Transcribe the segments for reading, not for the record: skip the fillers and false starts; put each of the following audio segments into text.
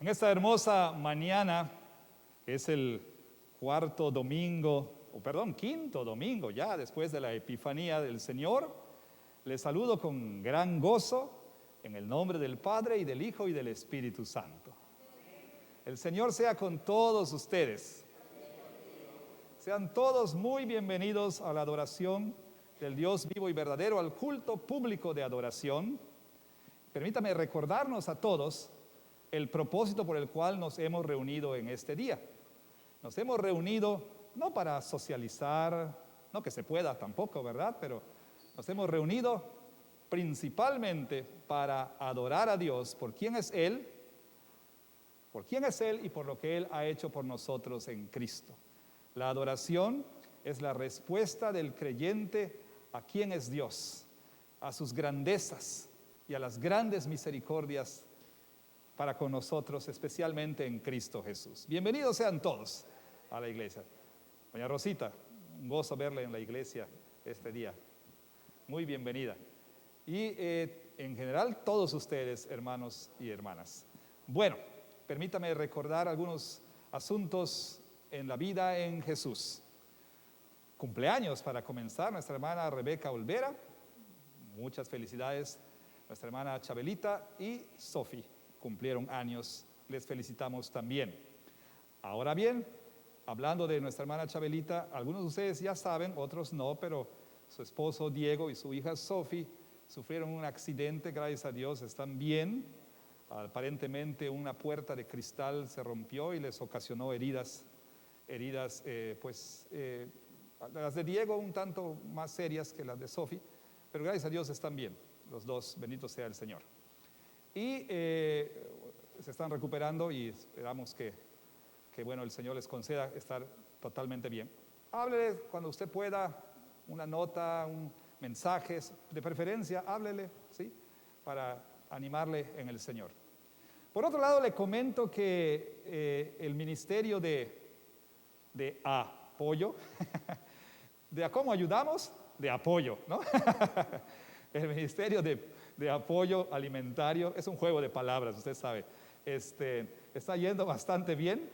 En esta hermosa mañana, que es el quinto domingo ya después de la Epifanía del Señor, les saludo con gran gozo en el nombre del Padre y del Hijo y del Espíritu Santo. El Señor sea con todos ustedes. Sean todos muy bienvenidos a la adoración del Dios vivo y verdadero, al culto público de adoración. Permítame recordarnos a todos el propósito por el cual nos hemos reunido en este día. Nos hemos reunido no para socializar, no que se pueda tampoco, ¿verdad? Pero nos hemos reunido principalmente para adorar a Dios por quién es Él y por lo que Él ha hecho por nosotros en Cristo. La adoración es la respuesta del creyente a quién es Dios, a sus grandezas y a las grandes misericordias para con nosotros, especialmente en Cristo Jesús. Bienvenidos sean todos a la iglesia. Doña Rosita, un gozo verla en la iglesia este día. Muy bienvenida. Y en general todos ustedes, hermanos y hermanas. Bueno, permítame recordar algunos asuntos en la vida en Jesús. Cumpleaños para comenzar, nuestra hermana Rebeca Olvera. Muchas felicidades. Nuestra hermana Chabelita y Sofi cumplieron años, les felicitamos también. Ahora bien, hablando de nuestra hermana Chabelita, algunos de ustedes ya saben, otros no, pero su esposo Diego y su hija Sofi sufrieron un accidente, gracias a Dios están bien. Aparentemente una puerta de cristal se rompió y les ocasionó heridas, las de Diego un tanto más serias que las de Sofi, pero gracias a Dios están bien, los dos, bendito sea el Señor. Y se están recuperando y esperamos que bueno, el Señor les conceda estar totalmente bien. Háblele cuando usted pueda, una nota, un mensaje, de preferencia, háblele, ¿sí? Para animarle en el Señor. Por otro lado, le comento que el ministerio de apoyo, de cómo ayudamos, de apoyo, ¿no? El ministerio de apoyo alimentario es un juego de palabras, usted sabe. Está yendo bastante bien,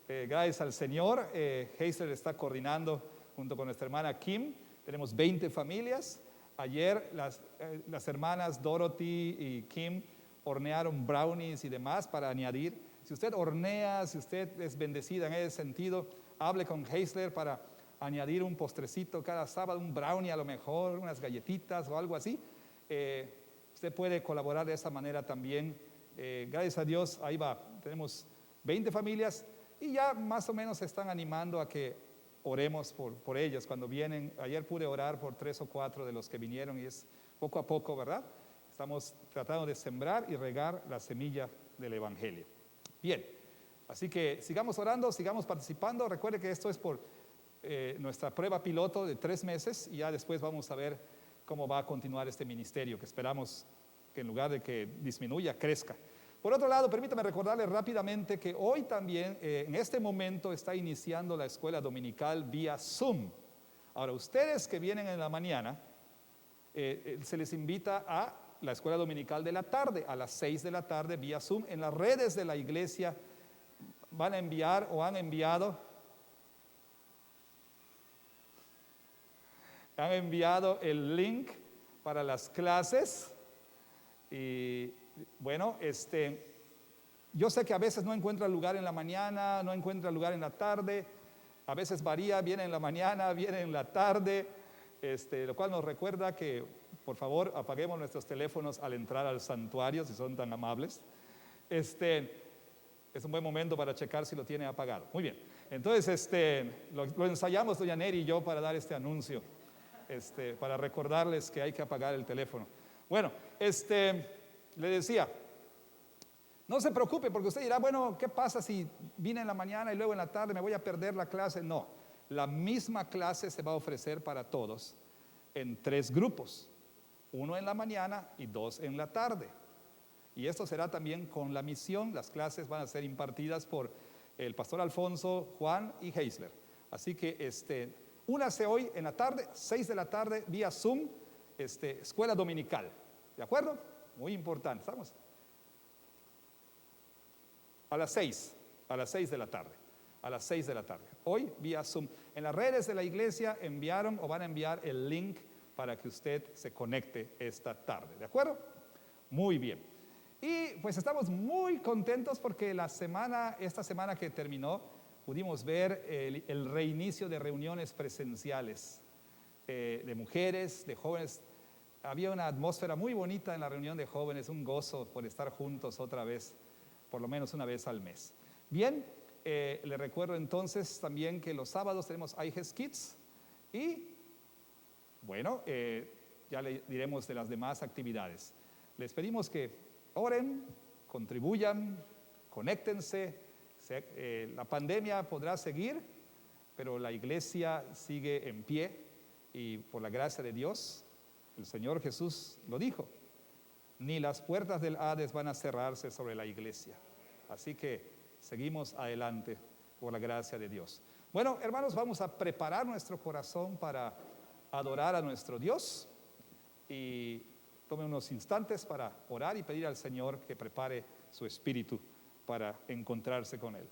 gracias al Señor. Heisler está coordinando junto con nuestra hermana Kim. Tenemos 20 familias. Ayer las hermanas Dorothy y Kim hornearon brownies y demás para añadir. Si usted hornea, si usted es bendecida en ese sentido, hable con Heisler para añadir un postrecito cada sábado, un brownie a lo mejor, unas galletitas o algo así. Usted puede colaborar de esa manera también. Gracias a Dios, ahí va. Tenemos 20 familias y ya más o menos se están animando a que oremos por ellas cuando vienen. Ayer pude orar por 3 o 4 de los que vinieron y es poco a poco, ¿verdad? Estamos tratando de sembrar y regar la semilla del Evangelio. Bien, así que sigamos orando, sigamos participando. Recuerde que esto es por nuestra prueba piloto de 3 meses y ya después vamos a ver cómo va a continuar este ministerio, que esperamos que en lugar de que disminuya, crezca. Por otro lado, permítame recordarle rápidamente que hoy también, en este momento, está iniciando la escuela dominical vía Zoom. Ahora, ustedes que vienen en la mañana, se les invita a la escuela dominical de la tarde, a las 6 de la tarde, vía Zoom. En las redes de la iglesia van a enviar o han enviado el link para las clases. Y bueno, yo sé que a veces no encuentra lugar en la mañana, no encuentra lugar en la tarde, a veces varía, viene en la mañana, viene en la tarde, lo cual nos recuerda que por favor apaguemos nuestros teléfonos al entrar al santuario, si son tan amables. Es un buen momento para checar si lo tiene apagado. Muy bien, entonces lo ensayamos doña Neri y yo para dar este anuncio, para recordarles que hay que apagar el teléfono. Bueno, le decía, no se preocupe porque usted dirá, bueno, ¿qué pasa si vine en la mañana y luego en la tarde me voy a perder la clase? No, la misma clase se va a ofrecer para todos en 3 grupos, 1 en la mañana y 2 en la tarde. Y esto será también con la misión. Las clases van a ser impartidas por el pastor Alfonso, Juan y Heisler. Así que únase hoy en la tarde, 6 de la tarde, vía Zoom, escuela dominical. ¿De acuerdo? Muy importante. ¿Estamos? a las 6 de la tarde. A las 6 de la tarde. Hoy vía Zoom. En las redes de la iglesia enviaron o van a enviar el link para que usted se conecte esta tarde. ¿De acuerdo? Muy bien. Y pues estamos muy contentos porque esta semana que terminó, pudimos ver el reinicio de reuniones presenciales de mujeres, de jóvenes. Había una atmósfera muy bonita en la reunión de jóvenes, un gozo por estar juntos otra vez, por lo menos una vez al mes. Bien, le recuerdo entonces también que los sábados tenemos IGES Kids y bueno, ya le diremos de las demás actividades. Les pedimos que oren, contribuyan, conéctense. La pandemia podrá seguir, pero la iglesia sigue en pie y por la gracia de Dios, el Señor Jesús lo dijo, ni las puertas del Hades van a cerrarse sobre la iglesia. Así que seguimos adelante por la gracia de Dios. Bueno, hermanos, vamos a preparar nuestro corazón para adorar a nuestro Dios y tome unos instantes para orar y pedir al Señor que prepare su espíritu para encontrarse con Él.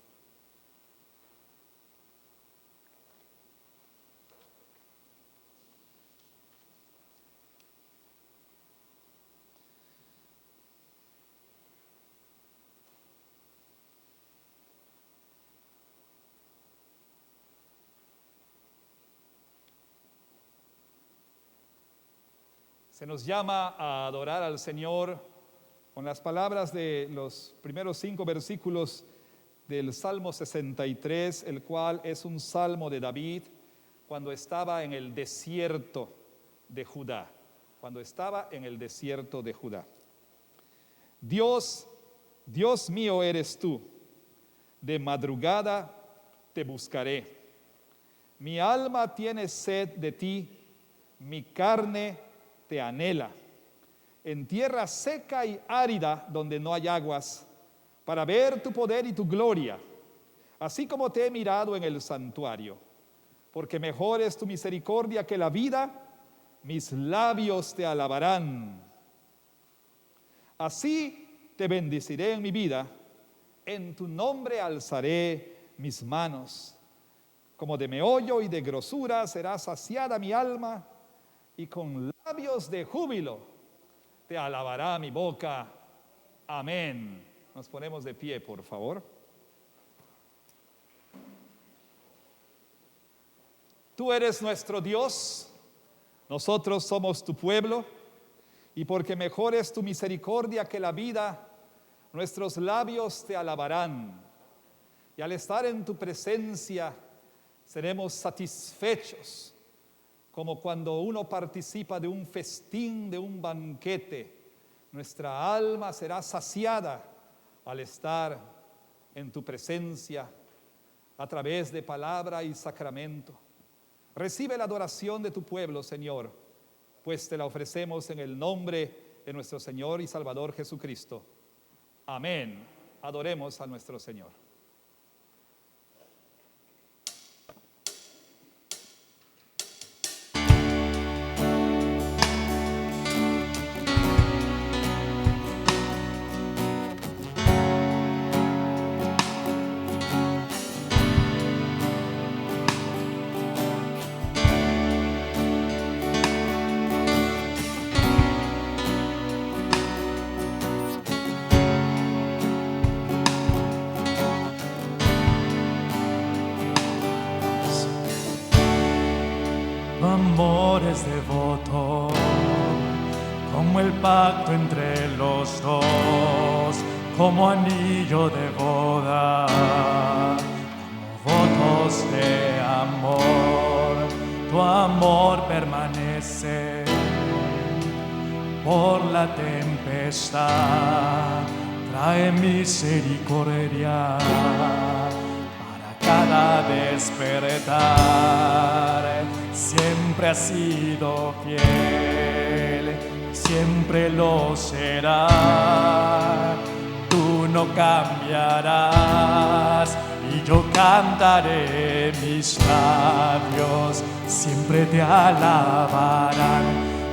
Se nos llama a adorar al Señor con las palabras de los primeros 5 versículos del Salmo 63, el cual es un salmo de David cuando estaba en el desierto de Judá. Cuando estaba en el desierto de Judá. Dios, Dios mío eres tú, de madrugada te buscaré. Mi alma tiene sed de ti, mi carne te anhela, en tierra seca y árida donde no hay aguas, para ver tu poder y tu gloria, así como te he mirado en el santuario. Porque mejor es tu misericordia que la vida, mis labios te alabarán. Así te bendeciré en mi vida, en tu nombre alzaré mis manos. Como de meollo y de grosura será saciada mi alma, y con labios de júbilo te alabará mi boca. Amén. Nos ponemos de pie, por favor. Tú eres nuestro Dios, nosotros somos tu pueblo, y porque mejor es tu misericordia que la vida, nuestros labios te alabarán. Y al estar en tu presencia, seremos satisfechos, como cuando uno participa de un festín, de un banquete. Nuestra alma será saciada al estar en tu presencia a través de palabra y sacramento. Recibe la adoración de tu pueblo, Señor, pues te la ofrecemos en el nombre de nuestro Señor y Salvador Jesucristo. Amén. Adoremos a nuestro Señor. Amor es devoto, como el pacto entre los dos, como anillo de boda, como votos de amor. Tu amor permanece por la tempestad, trae misericordia para cada despertar. Siempre has sido fiel, siempre lo será. Tú no cambiarás y yo cantaré, mis labios siempre te alabarán,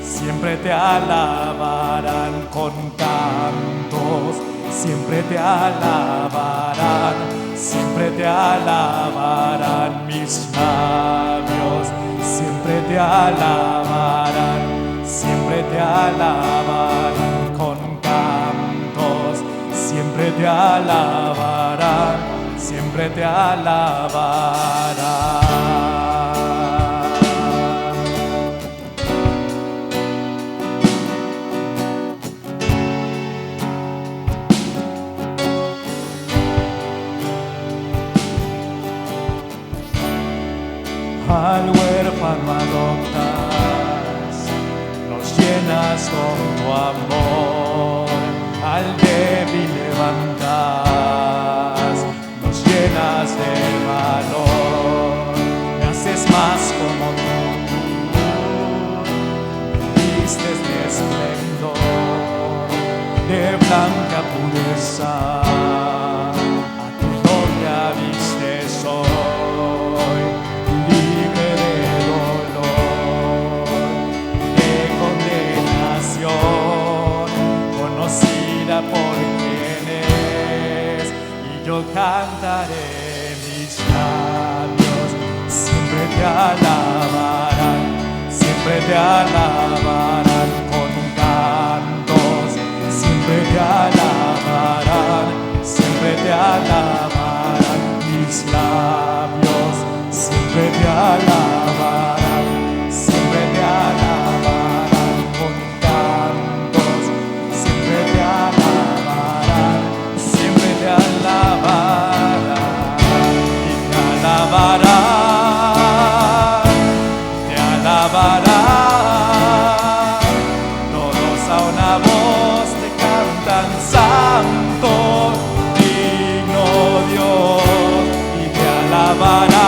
siempre te alabarán con cantos, siempre te alabarán, siempre te alabarán mis labios, siempre te alabarán, siempre te alabarán con cantos, siempre te alabarán, siempre te alabarán. Al huérfano adoptas, nos llenas con tu amor, al débil levantas, nos llenas de valor, me haces más como tú, me vistes de esplendor, de blanca pureza, a tu gloria vistes hoy. Conocida por quien es, y yo cantaré, mis labios siempre te alabarán, siempre te alabarán con cantos, siempre te alabarán, siempre te alabarán, mis labios siempre te alabarán, siempre te alabarán con cantos, siempre te alabarán, siempre te alabarán y te alabarán, te alabarán, todos a una voz te cantan santo, digno Dios, y te alabarán,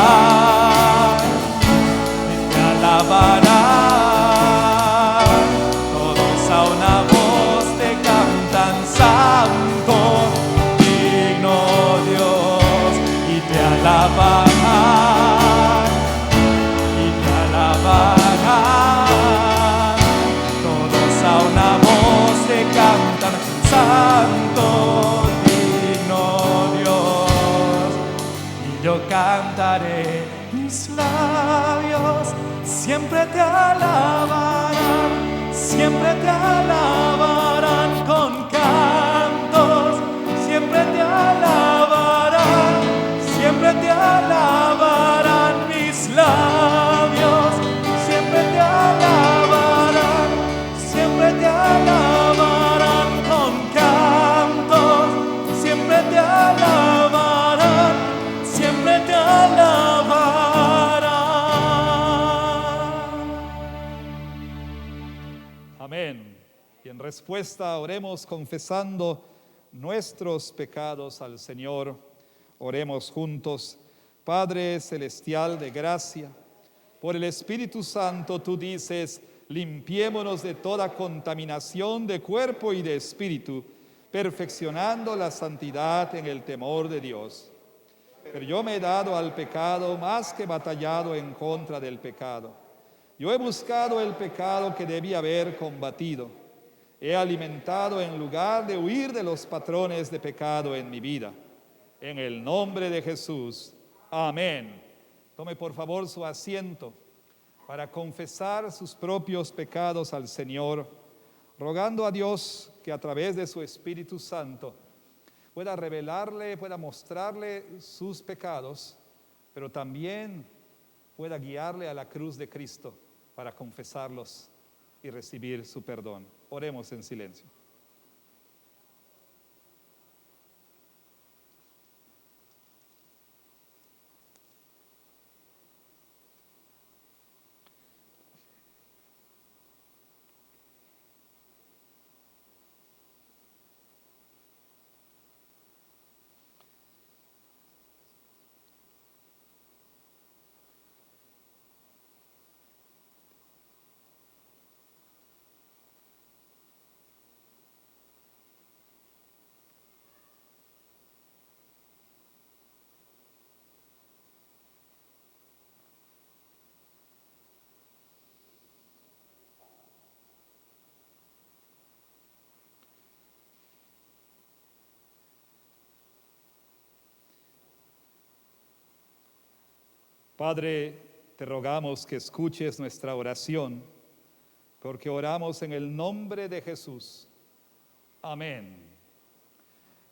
y te alabarán, todos a una voz te cantan santo, digno Dios, y te alabarán, y te alabarán, todos a una voz te cantan santo, digno Dios, y yo cantaré, mis labios siempre te alabarán, siempre te alabarán con cantos, siempre te alabarán, siempre te alabarán, mis labios siempre te alabarán, siempre te alabarán con cantos, siempre te alabarán, siempre te alabarán. Amén. Y en respuesta oremos confesando nuestros pecados al Señor. Oremos juntos. Padre celestial de gracia, por el Espíritu Santo tú dices, limpiémonos de toda contaminación de cuerpo y de espíritu, perfeccionando la santidad en el temor de Dios. Pero yo me he dado al pecado más que batallado en contra del pecado. Yo he buscado el pecado que debía haber combatido. He alimentado en lugar de huir de los patrones de pecado en mi vida. En el nombre de Jesús. Amén. Tome por favor su asiento para confesar sus propios pecados al Señor, rogando a Dios que a través de su Espíritu Santo pueda revelarle, pueda mostrarle sus pecados, pero también pueda guiarle a la cruz de Cristo para confesarlos y recibir su perdón. Oremos en silencio. Padre, te rogamos que escuches nuestra oración, porque oramos en el nombre de Jesús. Amén.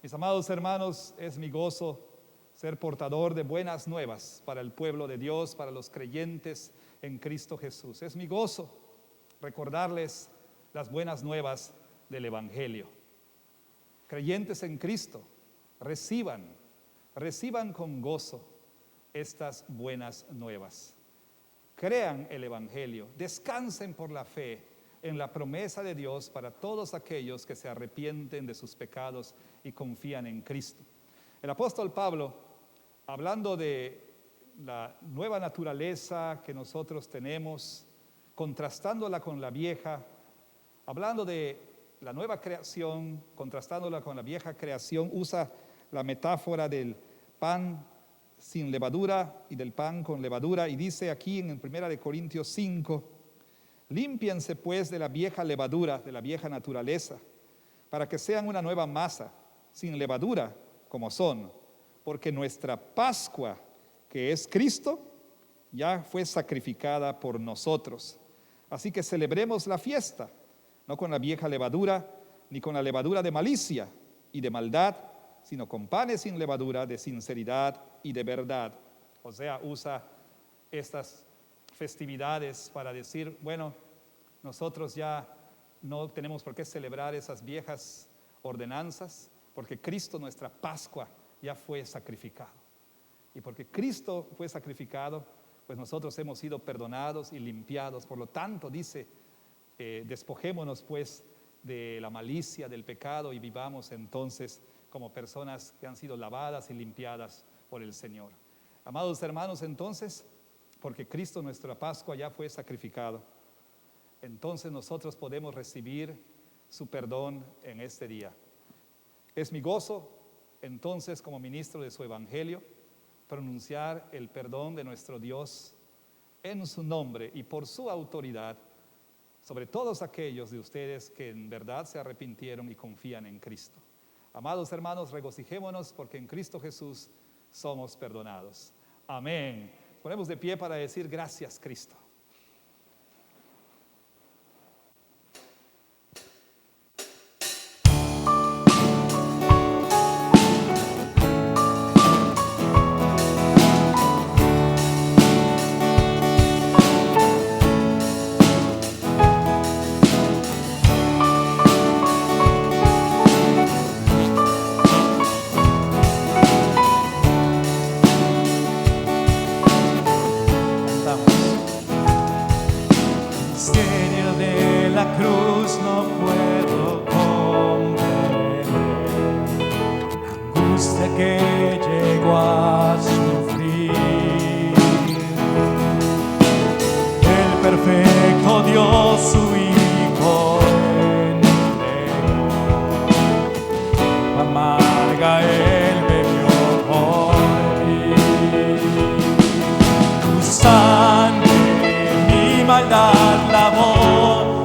Mis amados hermanos, es mi gozo ser portador de buenas nuevas para el pueblo de Dios, para los creyentes en Cristo Jesús. Es mi gozo recordarles las buenas nuevas del Evangelio. Creyentes en Cristo, reciban con gozo estas buenas nuevas. Crean el Evangelio, descansen por la fe en la promesa de Dios para todos aquellos que se arrepienten de sus pecados y confían en Cristo. El apóstol Pablo, hablando de la nueva naturaleza que nosotros tenemos, contrastándola con la vieja, hablando de la nueva creación, contrastándola con la vieja creación, usa la metáfora del pan sin levadura y del pan con levadura, y dice aquí en 1 Corintios 5, límpiense pues de la vieja levadura, de la vieja naturaleza, para que sean una nueva masa, sin levadura como son, porque nuestra Pascua, que es Cristo, ya fue sacrificada por nosotros. Así que celebremos la fiesta, no con la vieja levadura, ni con la levadura de malicia y de maldad, sino con panes sin levadura, de sinceridad y de verdad. O sea, usa estas festividades para decir, bueno, nosotros ya no tenemos por qué celebrar esas viejas ordenanzas, porque Cristo, nuestra Pascua, ya fue sacrificado. Y porque Cristo fue sacrificado, pues nosotros hemos sido perdonados y limpiados. Por lo tanto, dice, despojémonos pues de la malicia, del pecado, y vivamos entonces como personas que han sido lavadas y limpiadas por el Señor. Amados hermanos, entonces, porque Cristo nuestra Pascua ya fue sacrificado, entonces nosotros podemos recibir su perdón en este día. Es mi gozo, entonces, como ministro de su Evangelio, pronunciar el perdón de nuestro Dios en su nombre y por su autoridad sobre todos aquellos de ustedes que en verdad se arrepintieron y confían en Cristo. Amados hermanos, regocijémonos porque en Cristo Jesús somos perdonados. Amén. Ponemos de pie para decir gracias, Cristo.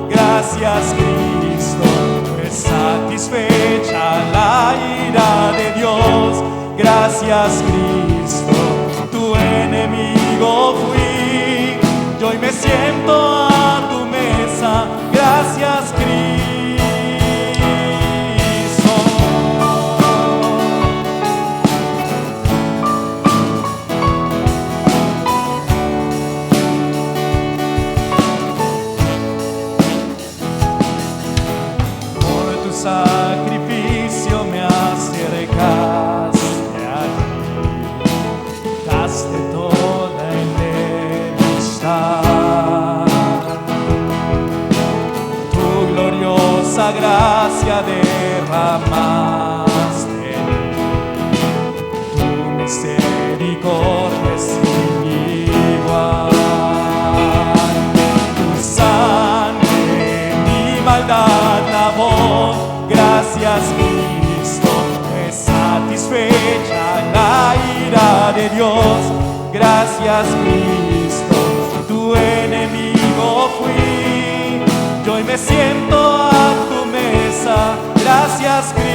Gracias Cristo, es satisfecha la ira de Dios. Gracias Cristo, tu enemigo fui, yo hoy me siento a tu mesa. Gracias Cristo. Sacrificio me acercaste a ti, daste toda enemistad, tu gloriosa gracia derramaste en mí, tu misericordia es sin igual, tu sangre mi maldad lavó. Gracias Cristo, es satisfecha la ira de Dios. Gracias Cristo, tu enemigo fui, yo hoy me siento a tu mesa. Gracias Cristo.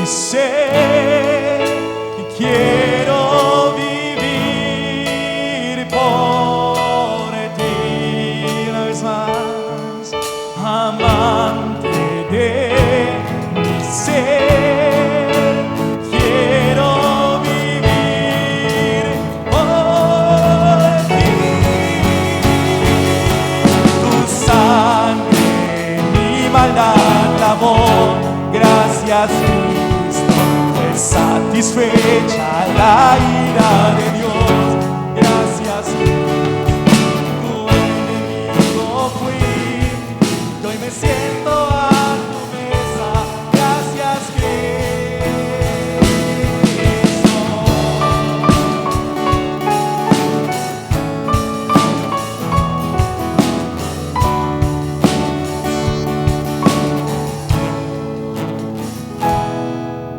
ser. Quiero vivir por ti una vez más, amante de mi ser. Quiero vivir por ti. Tu sangre mi maldad lavó, gracias Cristo, fue satisfecha la ira de Dios. Gracias tu enemigo fui, y hoy me siento a tu mesa. Gracias Cristo.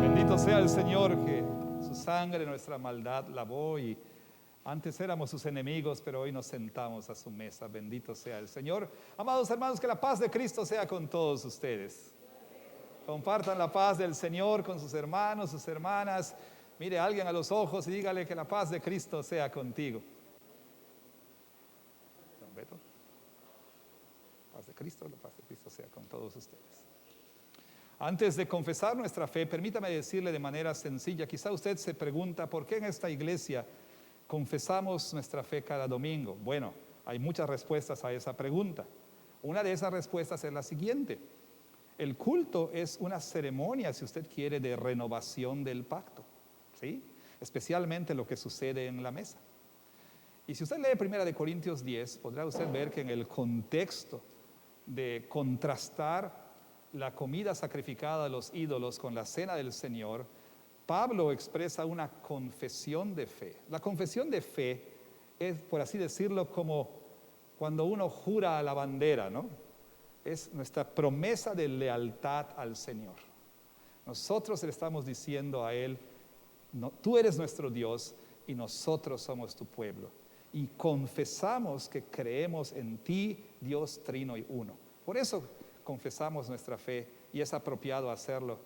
Bendito sea el Señor, que su sangre nuestra maldad lavó, y antes éramos sus enemigos, pero hoy nos sentamos a su mesa. Bendito sea el Señor. Amados hermanos, que la paz de Cristo sea con todos ustedes. Compartan la paz del Señor con sus hermanos, sus hermanas. Mire a alguien a los ojos y dígale que la paz de Cristo sea contigo. Don Beto. La paz de Cristo sea con todos ustedes. Antes de confesar nuestra fe, permítame decirle de manera sencilla, quizá usted se pregunta, ¿por qué en esta iglesia confesamos nuestra fe cada domingo? Bueno, hay muchas respuestas a esa pregunta. Una de esas respuestas es la siguiente: el culto es una ceremonia, si usted quiere, de renovación del pacto, ¿sí? Especialmente lo que sucede en la mesa. Y si usted lee 1 Corintios 10, podrá usted ver que en el contexto de contrastar la comida sacrificada a los ídolos con la cena del Señor, Pablo expresa una confesión de fe. La confesión de fe es, por así decirlo, como cuando uno jura a la bandera, ¿no? Es nuestra promesa de lealtad al Señor. Nosotros le estamos diciendo a Él, no, tú eres nuestro Dios y nosotros somos tu pueblo. Y confesamos que creemos en ti, Dios trino y uno. Por eso confesamos nuestra fe, y es apropiado hacerlo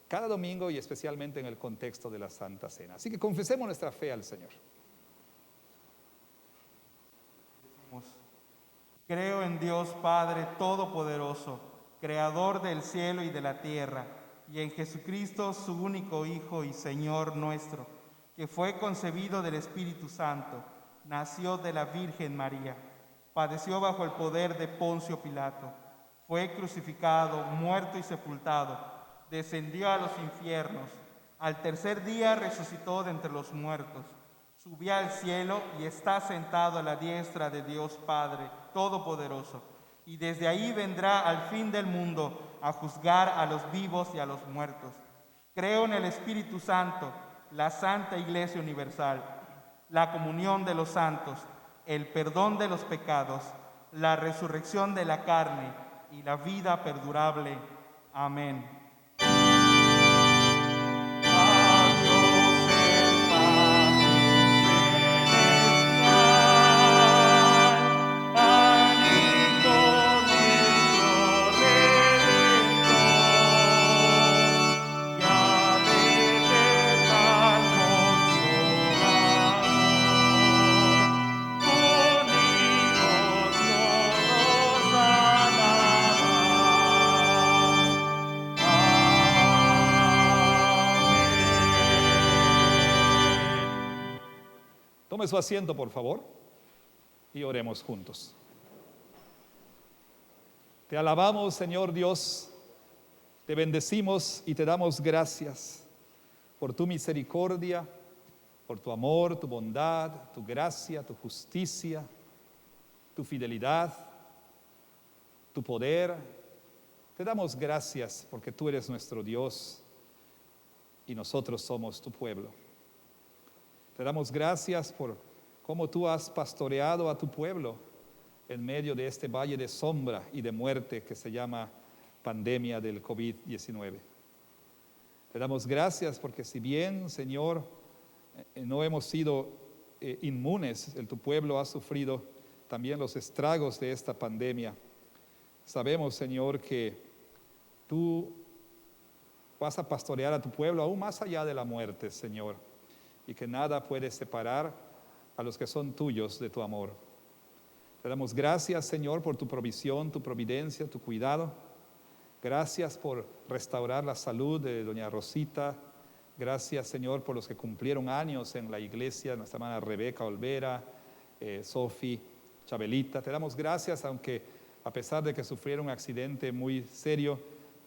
cada domingo y especialmente en el contexto de la Santa Cena. Así que confesemos nuestra fe al Señor. Creo en Dios Padre Todopoderoso, Creador del cielo y de la tierra, y en Jesucristo, su único Hijo y Señor nuestro, que fue concebido del Espíritu Santo, nació de la Virgen María, padeció bajo el poder de Poncio Pilato, fue crucificado, muerto y sepultado, descendió a los infiernos, al tercer día resucitó de entre los muertos, subió al cielo y está sentado a la diestra de Dios Padre Todopoderoso, y desde ahí vendrá al fin del mundo a juzgar a los vivos y a los muertos. Creo en el Espíritu Santo, la Santa Iglesia Universal, la comunión de los santos, el perdón de los pecados, la resurrección de la carne y la vida perdurable. Amén. Tome su asiento, por favor, y oremos juntos. Te alabamos, Señor Dios, te bendecimos y te damos gracias por tu misericordia, por tu amor, tu bondad, tu gracia, tu justicia, tu fidelidad, tu poder. Te damos gracias porque tú eres nuestro Dios y nosotros somos tu pueblo. Te damos gracias por cómo tú has pastoreado a tu pueblo en medio de este valle de sombra y de muerte que se llama pandemia del COVID-19. Te damos gracias porque si bien, Señor, no hemos sido inmunes, tu pueblo ha sufrido también los estragos de esta pandemia. Sabemos, Señor, que tú vas a pastorear a tu pueblo aún más allá de la muerte, Señor, y que nada puede separar a los que son tuyos de tu amor. Te damos gracias, Señor, por tu provisión, tu providencia, tu cuidado. Gracias por restaurar la salud de doña Rosita. Gracias, Señor, por los que cumplieron años en la iglesia, nuestra hermana Rebeca Olvera, Sofi, Chabelita. Te damos gracias, aunque a pesar de que sufrieron un accidente muy serio,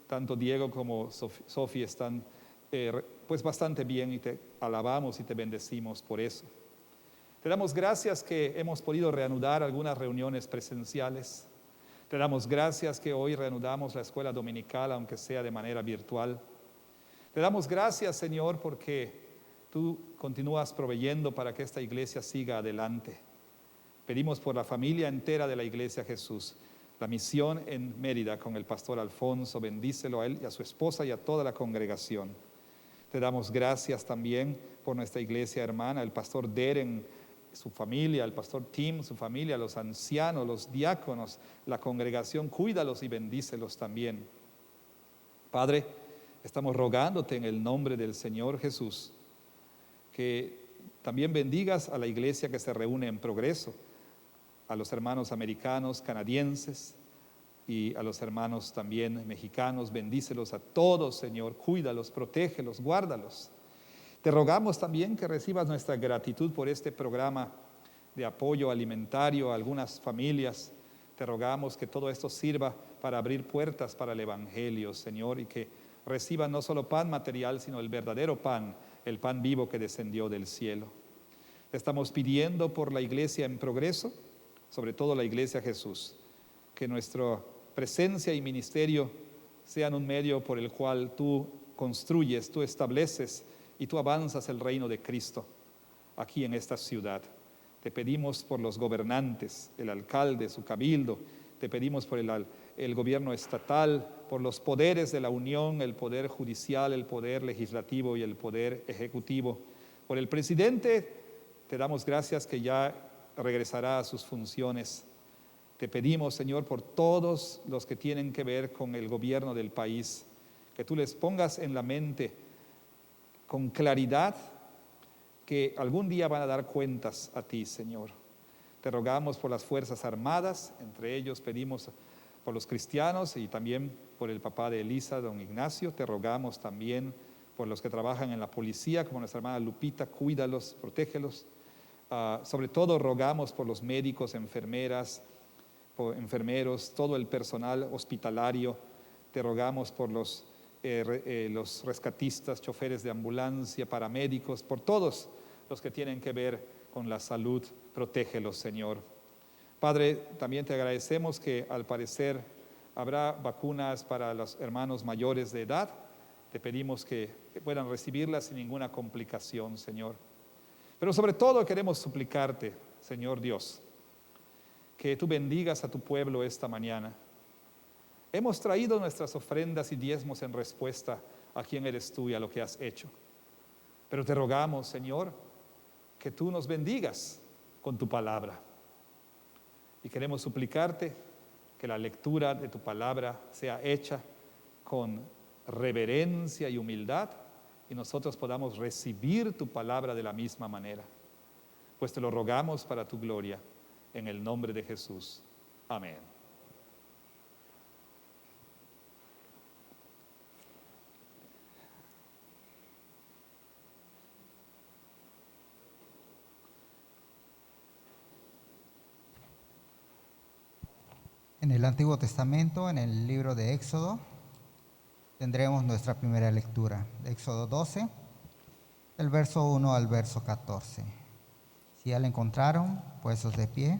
tanto Diego como Sofi están pues bastante bien, y te alabamos y te bendecimos por eso. Te damos gracias que hemos podido reanudar algunas reuniones presenciales. Te damos gracias que hoy reanudamos la escuela dominical, aunque sea de manera virtual. Te damos gracias, Señor, porque tú continúas proveyendo para que esta iglesia siga adelante. Pedimos por la familia entera de la Iglesia Jesús, la misión en Mérida con el pastor Alfonso, bendícelo a él y a su esposa y a toda la congregación. Te damos gracias también por nuestra iglesia hermana, el pastor Deren, su familia, el pastor Tim, su familia, los ancianos, los diáconos, la congregación, cuídalos y bendícelos también. Padre, estamos rogándote en el nombre del Señor Jesús, que también bendigas a la iglesia que se reúne en Progreso, a los hermanos americanos, canadienses y a los hermanos también mexicanos. Bendícelos a todos, Señor, cuídalos, protégelos, guárdalos. Te rogamos también que recibas nuestra gratitud por este programa de apoyo alimentario a algunas familias. Te rogamos que todo esto sirva para abrir puertas para el Evangelio, Señor, y que reciban no solo pan material, sino el verdadero pan, el pan vivo que descendió del cielo. Te estamos pidiendo por la iglesia en Progreso, sobre todo la Iglesia Jesús, que nuestra presencia y ministerio sean un medio por el cual tú construyes, tú estableces y tú avanzas el reino de Cristo aquí en esta ciudad. Te pedimos por los gobernantes, el alcalde, su cabildo. Te pedimos por el gobierno estatal, por los poderes de la unión, el poder judicial, el poder legislativo y el poder ejecutivo. Por el presidente, te damos gracias que ya regresará a sus funciones. Te pedimos, Señor, por todos los que tienen que ver con el gobierno del país, que tú les pongas en la mente con claridad que algún día van a dar cuentas a ti, Señor. Te rogamos por las Fuerzas Armadas, entre ellos pedimos por los cristianos y también por el papá de Elisa, don Ignacio. Te rogamos también por los que trabajan en la policía, como nuestra hermana Lupita, cuídalos, protégelos. Sobre todo rogamos por los médicos, enfermeras, por enfermeros, todo el personal hospitalario. Te rogamos por los rescatistas, choferes de ambulancia, paramédicos, por todos los que tienen que ver con la salud. Protégelos, Señor. Padre, también te agradecemos que al parecer habrá vacunas para los hermanos mayores de edad. Te pedimos que puedan recibirlas sin ninguna complicación, Señor. Pero sobre todo queremos suplicarte, Señor Dios, que tú bendigas a tu pueblo esta mañana. Hemos traído nuestras ofrendas y diezmos en respuesta a quién eres tú y a lo que has hecho. Pero te rogamos, Señor, que tú nos bendigas con tu palabra. Y queremos suplicarte que la lectura de tu palabra sea hecha con reverencia y humildad, y nosotros podamos recibir tu palabra de la misma manera. Pues te lo rogamos para tu gloria, en el nombre de Jesús. Amén. En el Antiguo Testamento, en el libro de Éxodo, tendremos nuestra primera lectura, de Éxodo 12, del verso 1 al verso 14. Si ya la encontraron, puestos de pie,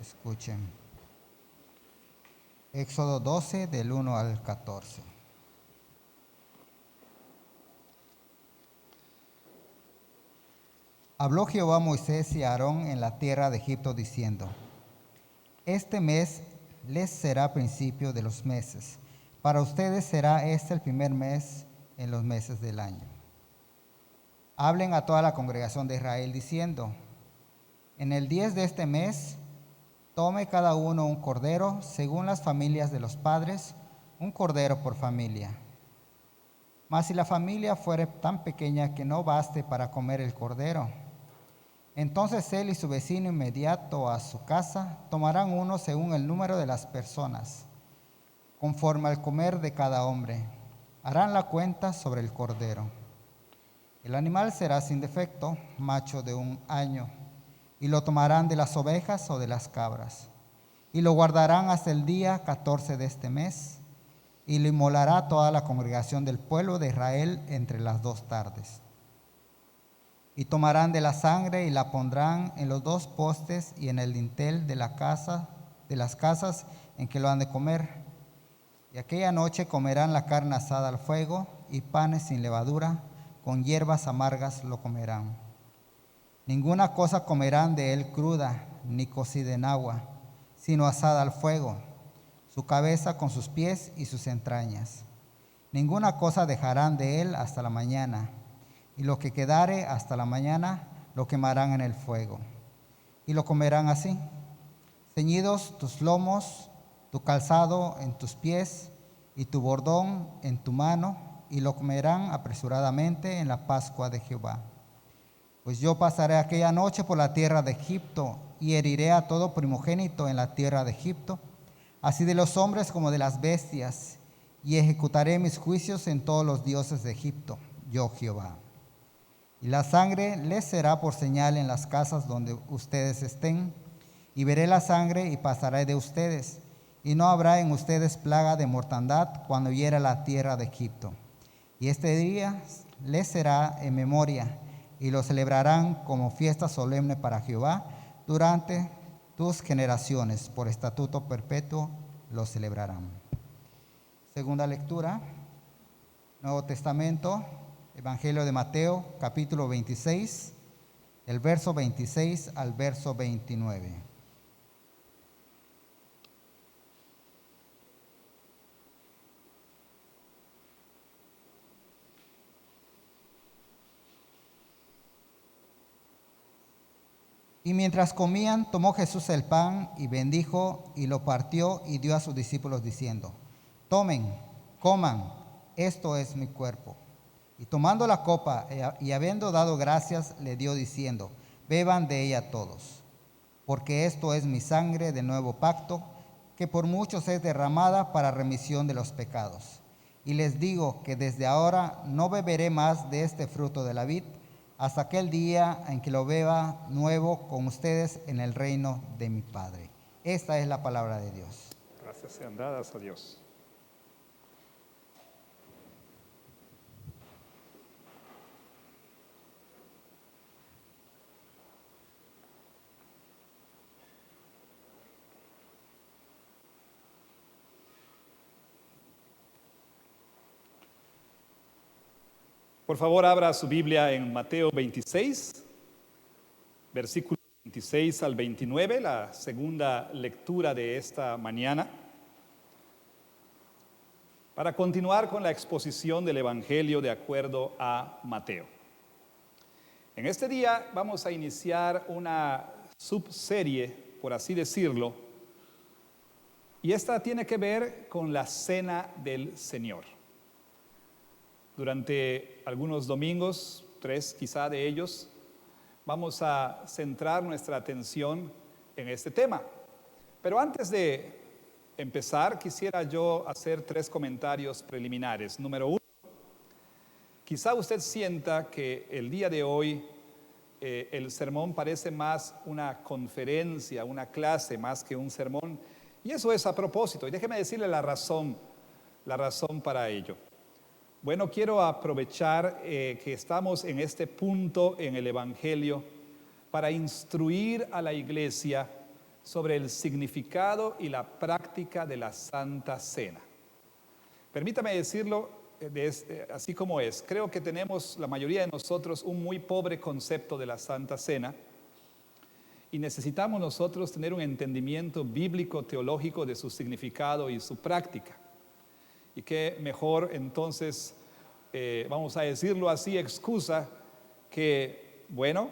escuchen. Éxodo 12, del 1 al 14. Habló Jehová a Moisés y a Aarón en la tierra de Egipto, diciendo: Este mes les será principio de los meses. Para ustedes será este el primer mes en los meses del año. Hablen a toda la congregación de Israel diciendo: En el 10 de este mes, tome cada uno un cordero, según las familias de los padres, un cordero por familia. Mas si la familia fuere tan pequeña que no baste para comer el cordero, entonces él y su vecino inmediato a su casa tomarán uno según el número de las personas, conforme al comer de cada hombre. Harán la cuenta sobre el cordero. El animal será sin defecto, macho de 1 año, y lo tomarán de las ovejas o de las cabras, y lo guardarán hasta el día 14 de este mes, y lo inmolará toda la congregación del pueblo de Israel entre las 2 tardes. Y tomarán de la sangre y la pondrán en los 2 postes y en el dintel de las casas en que lo han de comer. Y aquella noche comerán la carne asada al fuego y panes sin levadura, con hierbas amargas lo comerán. Ninguna cosa comerán de él cruda, ni cocida en agua, sino asada al fuego, su cabeza con sus pies y sus entrañas. Ninguna cosa dejarán de él hasta la mañana, y lo que quedare hasta la mañana lo quemarán en el fuego. Y lo comerán así: ceñidos tus lomos, tu calzado en tus pies y tu bordón en tu mano, y lo comerán apresuradamente en la Pascua de Jehová. Pues yo pasaré aquella noche por la tierra de Egipto, y heriré a todo primogénito en la tierra de Egipto, así de los hombres como de las bestias, y ejecutaré mis juicios en todos los dioses de Egipto, yo Jehová. Y la sangre les será por señal en las casas donde ustedes estén, y veré la sangre y pasaré de ustedes, y no habrá en ustedes plaga de mortandad cuando hiera la tierra de Egipto. Y este día les será en memoria, y lo celebrarán como fiesta solemne para Jehová durante tus generaciones, por estatuto perpetuo lo celebrarán. Segunda lectura, Nuevo Testamento, Evangelio de Mateo, capítulo 26, el verso 26 al verso 29. Y mientras comían, tomó Jesús el pan y bendijo y lo partió y dio a sus discípulos diciendo: tomen, coman, esto es mi cuerpo. Y tomando la copa y habiendo dado gracias, le dio diciendo: beban de ella todos, porque esto es mi sangre del nuevo pacto, que por muchos es derramada para remisión de los pecados. Y les digo que desde ahora no beberé más de este fruto de la vid, hasta aquel día en que lo beba nuevo con ustedes en el reino de mi Padre. Esta es la palabra de Dios. Gracias sean dadas a Dios. Por favor, abra su Biblia en Mateo 26, versículos 26 al 29, la segunda lectura de esta mañana, para continuar con la exposición del Evangelio de acuerdo a Mateo. En este día vamos a iniciar una subserie, por así decirlo, y esta tiene que ver con la Cena del Señor. Durante algunos domingos, 3 quizá de ellos, vamos a centrar nuestra atención en este tema. Pero antes de empezar, quisiera yo hacer 3 comentarios preliminares. Número 1, quizá usted sienta que el día de hoy el sermón parece más una conferencia, una clase, más que un sermón. Y eso es a propósito. Y déjeme decirle la razón para ello. Bueno, quiero aprovechar que estamos en este punto en el Evangelio para instruir a la iglesia sobre el significado y la práctica de la Santa Cena. Permítame decirlo así como es. Creo que tenemos, la mayoría de nosotros, un muy pobre concepto de la Santa Cena y necesitamos nosotros tener un entendimiento bíblico, teológico de su significado y su práctica. Y qué mejor entonces, vamos a decirlo así, excusa que, bueno,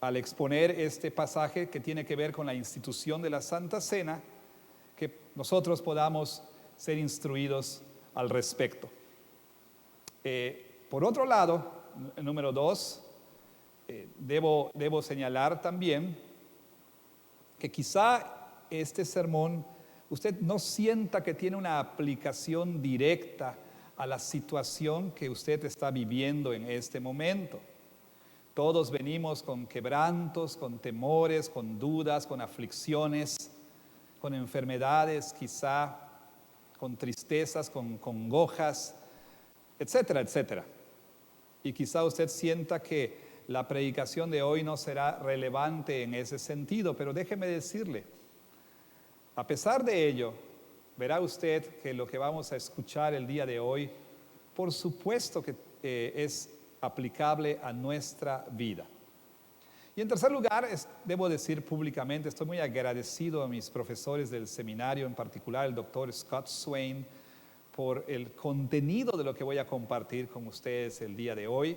al exponer este pasaje que tiene que ver con la institución de la Santa Cena, que nosotros podamos ser instruidos al respecto. Por otro lado, número 2, debo señalar también que quizá este sermón usted no sienta que tiene una aplicación directa a la situación que usted está viviendo en este momento. Todos venimos con quebrantos, con temores, con dudas, con aflicciones, con enfermedades, quizá con tristezas, con congojas, etcétera, etcétera. Y quizá usted sienta que la predicación de hoy no será relevante en ese sentido, pero déjeme decirle, a pesar de ello, verá usted que lo que vamos a escuchar el día de hoy, por supuesto que es aplicable a nuestra vida. Y en tercer lugar, debo decir públicamente, estoy muy agradecido a mis profesores del seminario, en particular el doctor Scott Swain, por el contenido de lo que voy a compartir con ustedes el día de hoy,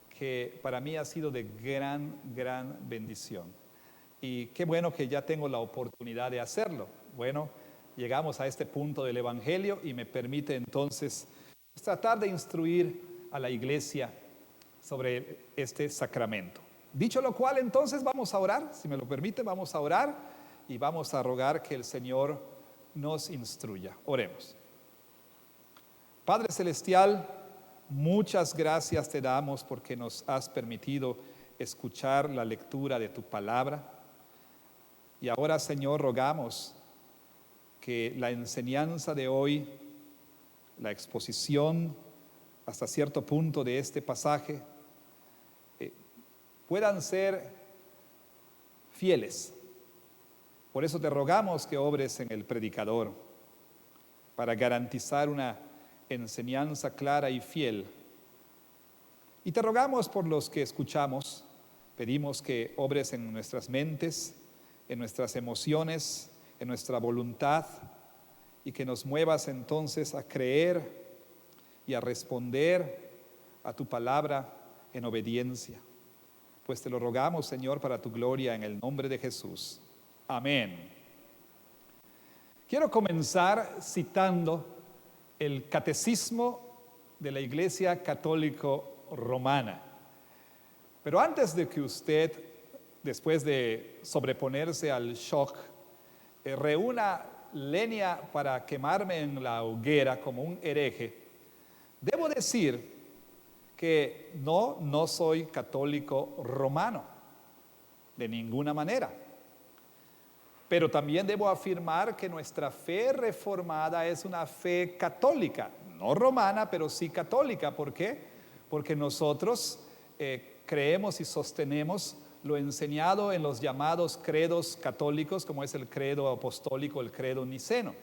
que para mí ha sido de gran bendición. Y qué bueno que ya tengo la oportunidad de hacerlo. Bueno, llegamos a este punto del Evangelio y me permite entonces tratar de instruir a la iglesia sobre este sacramento. Dicho lo cual, entonces vamos a orar, si me lo permite, vamos a orar y vamos a rogar que el Señor nos instruya. Oremos. Padre Celestial, muchas gracias te damos porque nos has permitido escuchar la lectura de tu palabra. Y ahora, Señor, rogamos que la enseñanza de hoy, la exposición hasta cierto punto de este pasaje, puedan ser fieles. Por eso te rogamos que obres en el predicador para garantizar una enseñanza clara y fiel. Y te rogamos por los que escuchamos, pedimos que obres en nuestras mentes, en nuestras emociones, en nuestra voluntad, y que nos muevas entonces a creer y a responder a tu palabra en obediencia. Pues te lo rogamos, Señor, para tu gloria, en el nombre de Jesús. Amén. Quiero comenzar citando el Catecismo de la Iglesia Católico Romana. Pero antes de que usted, después de sobreponerse al shock, reúna leña para quemarme en la hoguera como un hereje, debo decir que no soy católico romano, de ninguna manera. Pero también debo afirmar que nuestra fe reformada es una fe católica, no romana, pero sí católica. ¿Por qué? Porque nosotros creemos y sostenemos lo enseñado en los llamados credos católicos, como es el credo apostólico, el credo niceno.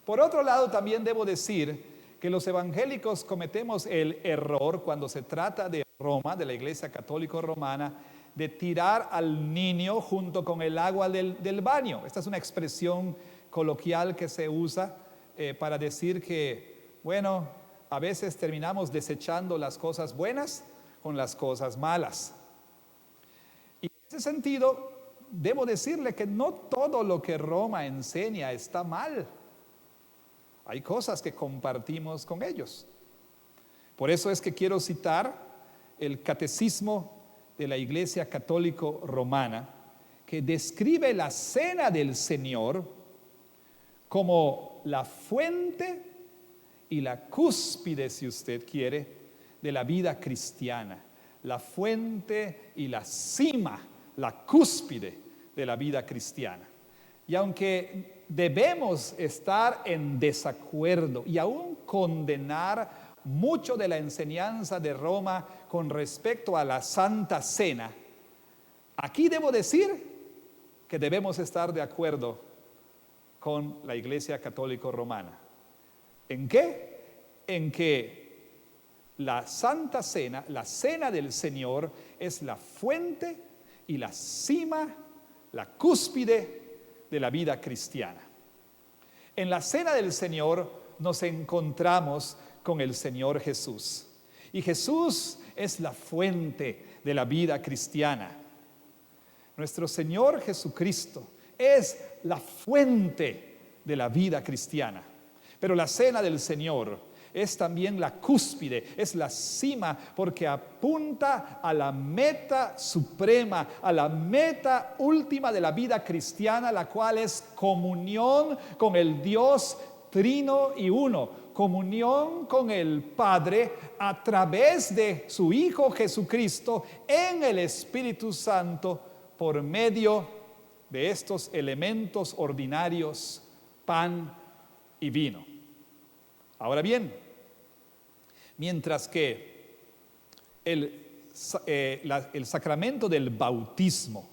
Por otro lado, también debo decir que los evangélicos cometemos el error cuando se trata de Roma, de la Iglesia Católica Romana, de tirar al niño junto con el agua del baño. Esta es una expresión coloquial que se usa para decir que, bueno, a veces terminamos desechando las cosas buenas con las cosas malas. Y en ese sentido, debo decirle que no todo lo que Roma enseña está mal. Hay cosas que compartimos con ellos. Por eso es que quiero citar el Catecismo de la Iglesia Católica Romana, que describe la cena del Señor como la fuente y la cúspide, si usted quiere, de la vida cristiana. La fuente y la cima, la cúspide de la vida cristiana. Y aunque debemos estar en desacuerdo y aún condenar mucho de la enseñanza de Roma con respecto a la Santa Cena, aquí debo decir que debemos estar de acuerdo con la Iglesia Católica Romana. ¿En qué? En que la Santa Cena, la Cena del Señor, es la fuente y la cima, la cúspide de la vida cristiana. En la Cena del Señor nos encontramos con el Señor Jesús. Y Jesús es la fuente de la vida cristiana. Nuestro Señor Jesucristo es la fuente de la vida cristiana. Pero la Cena del Señor es también la cúspide, es la cima, porque apunta a la meta suprema, a la meta última de la vida cristiana, la cual es comunión con el Dios Trino y Uno, comunión con el Padre a través de su Hijo Jesucristo en el Espíritu Santo por medio de estos elementos ordinarios, pan y vino. Ahora bien, mientras que el sacramento del bautismo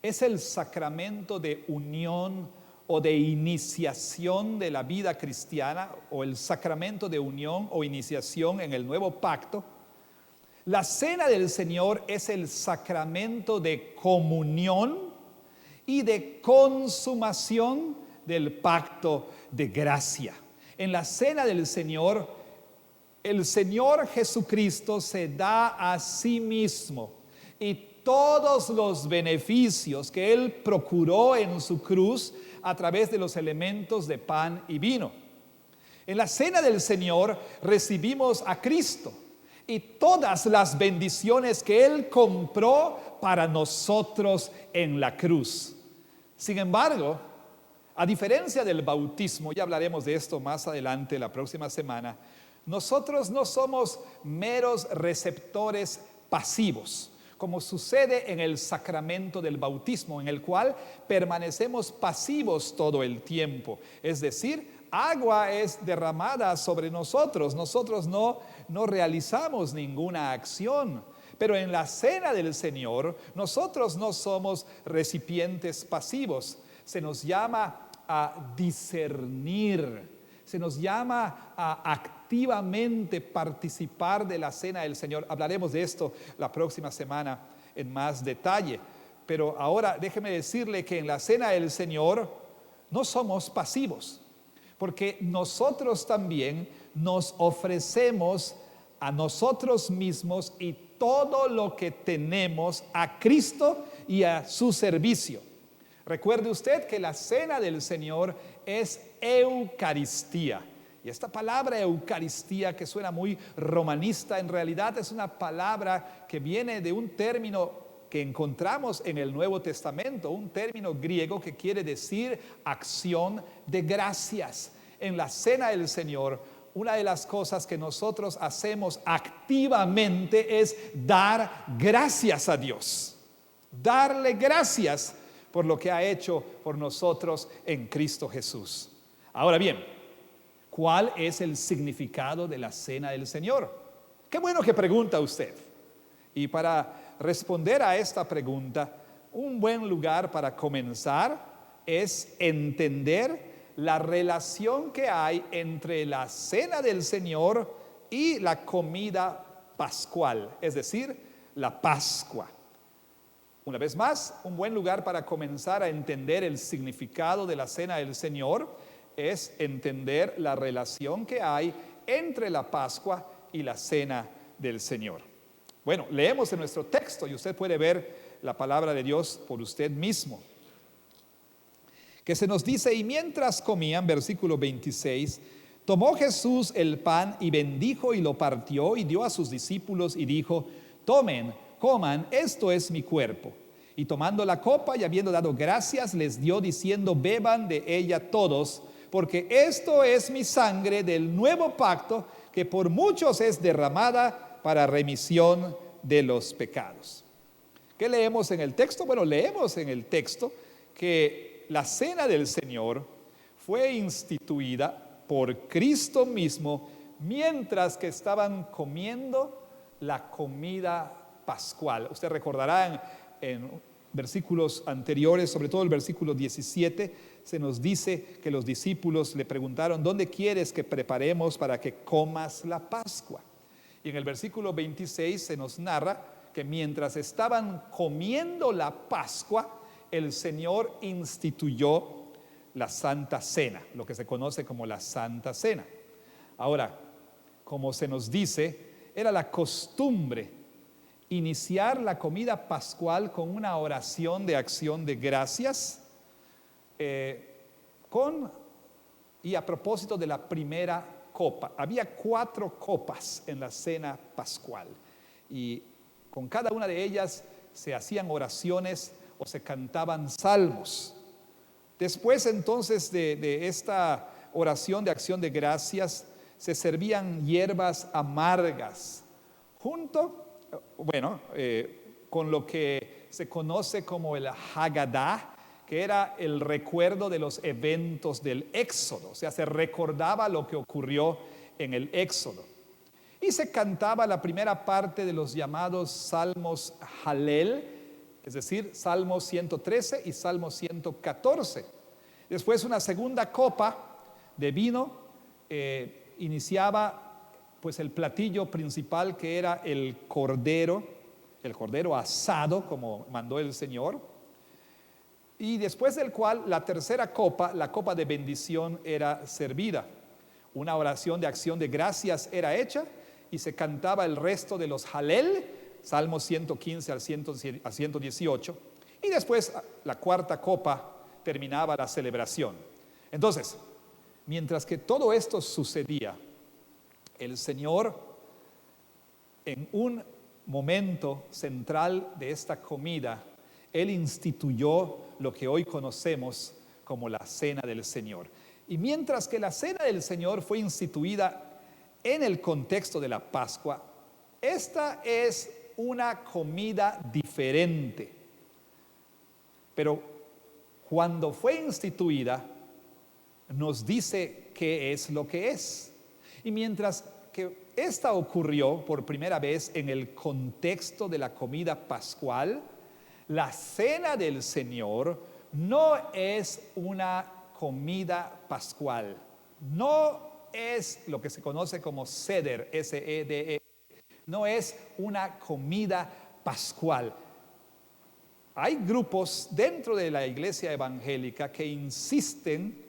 es el sacramento de unión o de iniciación de la vida cristiana, o el sacramento de unión o iniciación en el nuevo pacto, la cena del Señor es el sacramento de comunión y de consumación del pacto de gracia. En la cena del Señor, el Señor Jesucristo se da a sí mismo y todos los beneficios que Él procuró en su cruz a través de los elementos de pan y vino. En la cena del Señor recibimos a Cristo y todas las bendiciones que Él compró para nosotros en la cruz. Sin embargo, a diferencia del bautismo, ya hablaremos de esto más adelante la próxima semana, nosotros no somos meros receptores pasivos, como sucede en el sacramento del bautismo, en el cual permanecemos pasivos todo el tiempo. Es decir, agua es derramada sobre nosotros no realizamos ninguna acción. Pero en la cena del Señor, nosotros no somos recipientes pasivos. Se nos llama a discernir, se nos llama a activamente participar de la cena del Señor. Hablaremos de esto la próxima semana en más detalle. Pero ahora déjeme decirle que en la cena del Señor no somos pasivos, porque nosotros también nos ofrecemos a nosotros mismos y todo lo que tenemos a Cristo y a su servicio. Recuerde usted que la cena del Señor es Eucaristía. Y esta palabra Eucaristía, que suena muy romanista, en realidad es una palabra que viene de un término que encontramos en el Nuevo Testamento, un término griego que quiere decir acción de gracias. En la cena del Señor, una de las cosas que nosotros hacemos activamente es dar gracias a Dios. Darle gracias por lo que ha hecho por nosotros en Cristo Jesús. Ahora bien, ¿cuál es el significado de la cena del Señor? Qué bueno que pregunta usted. Y para responder a esta pregunta, un buen lugar para comenzar es entender la relación que hay entre la cena del Señor y la comida pascual, es decir, la Pascua. Una vez más, un buen lugar para comenzar a entender el significado de la cena del Señor es entender la relación que hay entre la Pascua y la cena del Señor. Bueno, leemos en nuestro texto y usted puede ver la palabra de Dios por usted mismo, que se nos dice: y mientras comían, versículo 26, tomó Jesús el pan y bendijo y lo partió y dio a sus discípulos y dijo: tomen, coman, esto es mi cuerpo. Y tomando la copa y habiendo dado gracias, les dio diciendo: beban de ella todos, porque esto es mi sangre del nuevo pacto, que por muchos es derramada para remisión de los pecados. ¿Qué leemos en el texto? Bueno, leemos en el texto que la cena del Señor fue instituida por Cristo mismo mientras que estaban comiendo la comida pascual. Usted recordará en versículos anteriores, sobre todo el versículo 17, se nos dice que los discípulos le preguntaron: ¿dónde quieres que preparemos para que comas la Pascua? Y en el versículo 26 se nos narra que mientras estaban comiendo la Pascua, el Señor instituyó la Santa Cena, lo que se conoce como la Santa Cena. Ahora, como se nos dice, era la costumbre iniciar la comida pascual con una oración de acción de gracias, y a propósito de la primera copa. Había 4 copas en la cena pascual. Y con cada una de ellas se hacían oraciones o se cantaban salmos. Después entonces de esta oración de acción de gracias, se servían hierbas amargas, junto, con lo que se conoce como el Haggadah, que era el recuerdo de los eventos del Éxodo. O sea, se recordaba lo que ocurrió en el Éxodo. Y se cantaba la primera parte de los llamados salmos Halel, es decir, Salmo 113 y Salmo 114. Después una segunda copa de vino iniciaba pues el platillo principal, que era el cordero asado como mandó el Señor, y después del cual la tercera copa, la copa de bendición, era servida. Una oración de acción de gracias era hecha y se cantaba el resto de los Halel, Salmos 115 al 118, y después la cuarta copa terminaba la celebración. Entonces, mientras que todo esto sucedía, el Señor, en un momento central de esta comida, Él instituyó lo que hoy conocemos como la Cena del Señor. Y mientras que la Cena del Señor fue instituida en el contexto de la Pascua, esta es una comida diferente. Pero cuando fue instituida, nos dice qué es lo que es. Y mientras que esta ocurrió por primera vez en el contexto de la comida pascual, la Cena del Señor no es una comida pascual. No es lo que se conoce como Seder, S-E-D-E. No es una comida pascual. Hay grupos dentro de la iglesia evangélica que insisten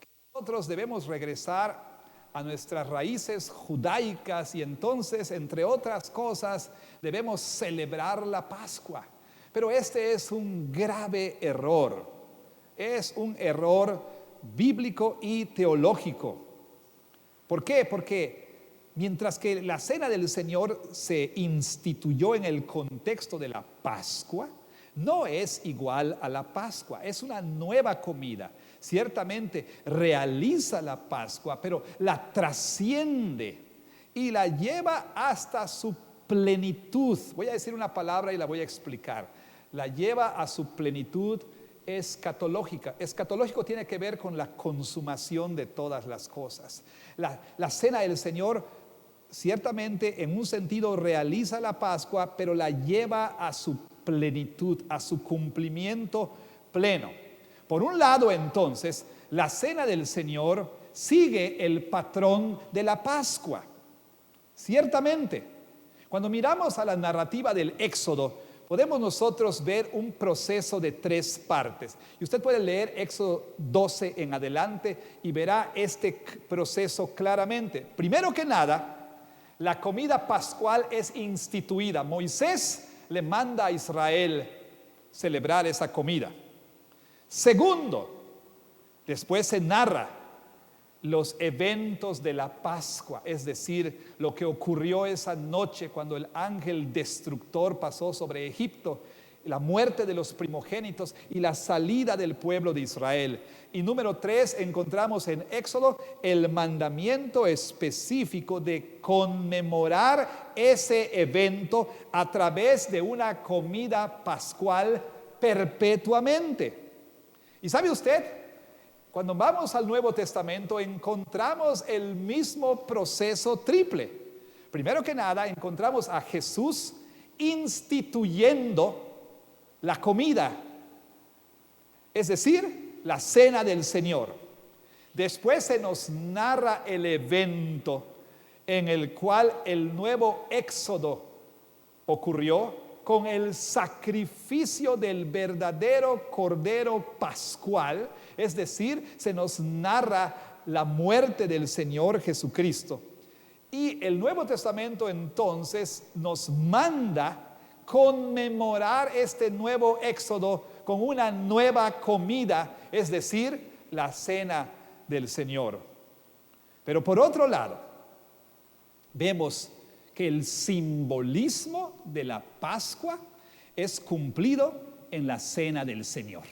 que nosotros debemos regresar a nuestras raíces judaicas y entonces, entre otras cosas, debemos celebrar la Pascua. Pero este es un grave error. Es un error bíblico y teológico. ¿Por qué? Porque mientras que la Cena del Señor se instituyó en el contexto de la Pascua, no es igual a la Pascua, es una nueva comida. Ciertamente realiza la Pascua, pero la trasciende y la lleva hasta su plenitud. Voy a decir una palabra y la voy a explicar. La lleva a su plenitud escatológica. Escatológico tiene que ver con la consumación de todas las cosas. La Cena del Señor ciertamente en un sentido realiza la Pascua, pero la lleva a su plenitud, a su cumplimiento pleno. Por un lado, entonces, la Cena del Señor sigue el patrón de la Pascua. Ciertamente, cuando miramos a la narrativa del Éxodo, podemos nosotros ver un proceso de 3 partes. Y usted puede leer Éxodo 12 en adelante y verá este proceso claramente. Primero que nada, la comida pascual es instituida. Moisés le manda a Israel celebrar esa comida. Segundo, después se narra los eventos de la Pascua, es decir, lo que ocurrió esa noche cuando el ángel destructor pasó sobre Egipto, la muerte de los primogénitos y la salida del pueblo de Israel. Y número 3, encontramos en Éxodo el mandamiento específico de conmemorar ese evento a través de una comida pascual perpetuamente. ¿Y sabe usted? Cuando vamos al Nuevo Testamento encontramos el mismo proceso triple. Primero que nada encontramos a Jesús instituyendo la comida, es decir, la Cena del Señor. Después se nos narra el evento en el cual el nuevo éxodo ocurrió con el sacrificio del verdadero Cordero Pascual, es decir, se nos narra la muerte del Señor Jesucristo. Y el Nuevo Testamento entonces nos manda conmemorar este nuevo éxodo con una nueva comida, es decir, la Cena del Señor. Pero por otro lado, vemos que el simbolismo de la Pascua es cumplido en la cena del Señor.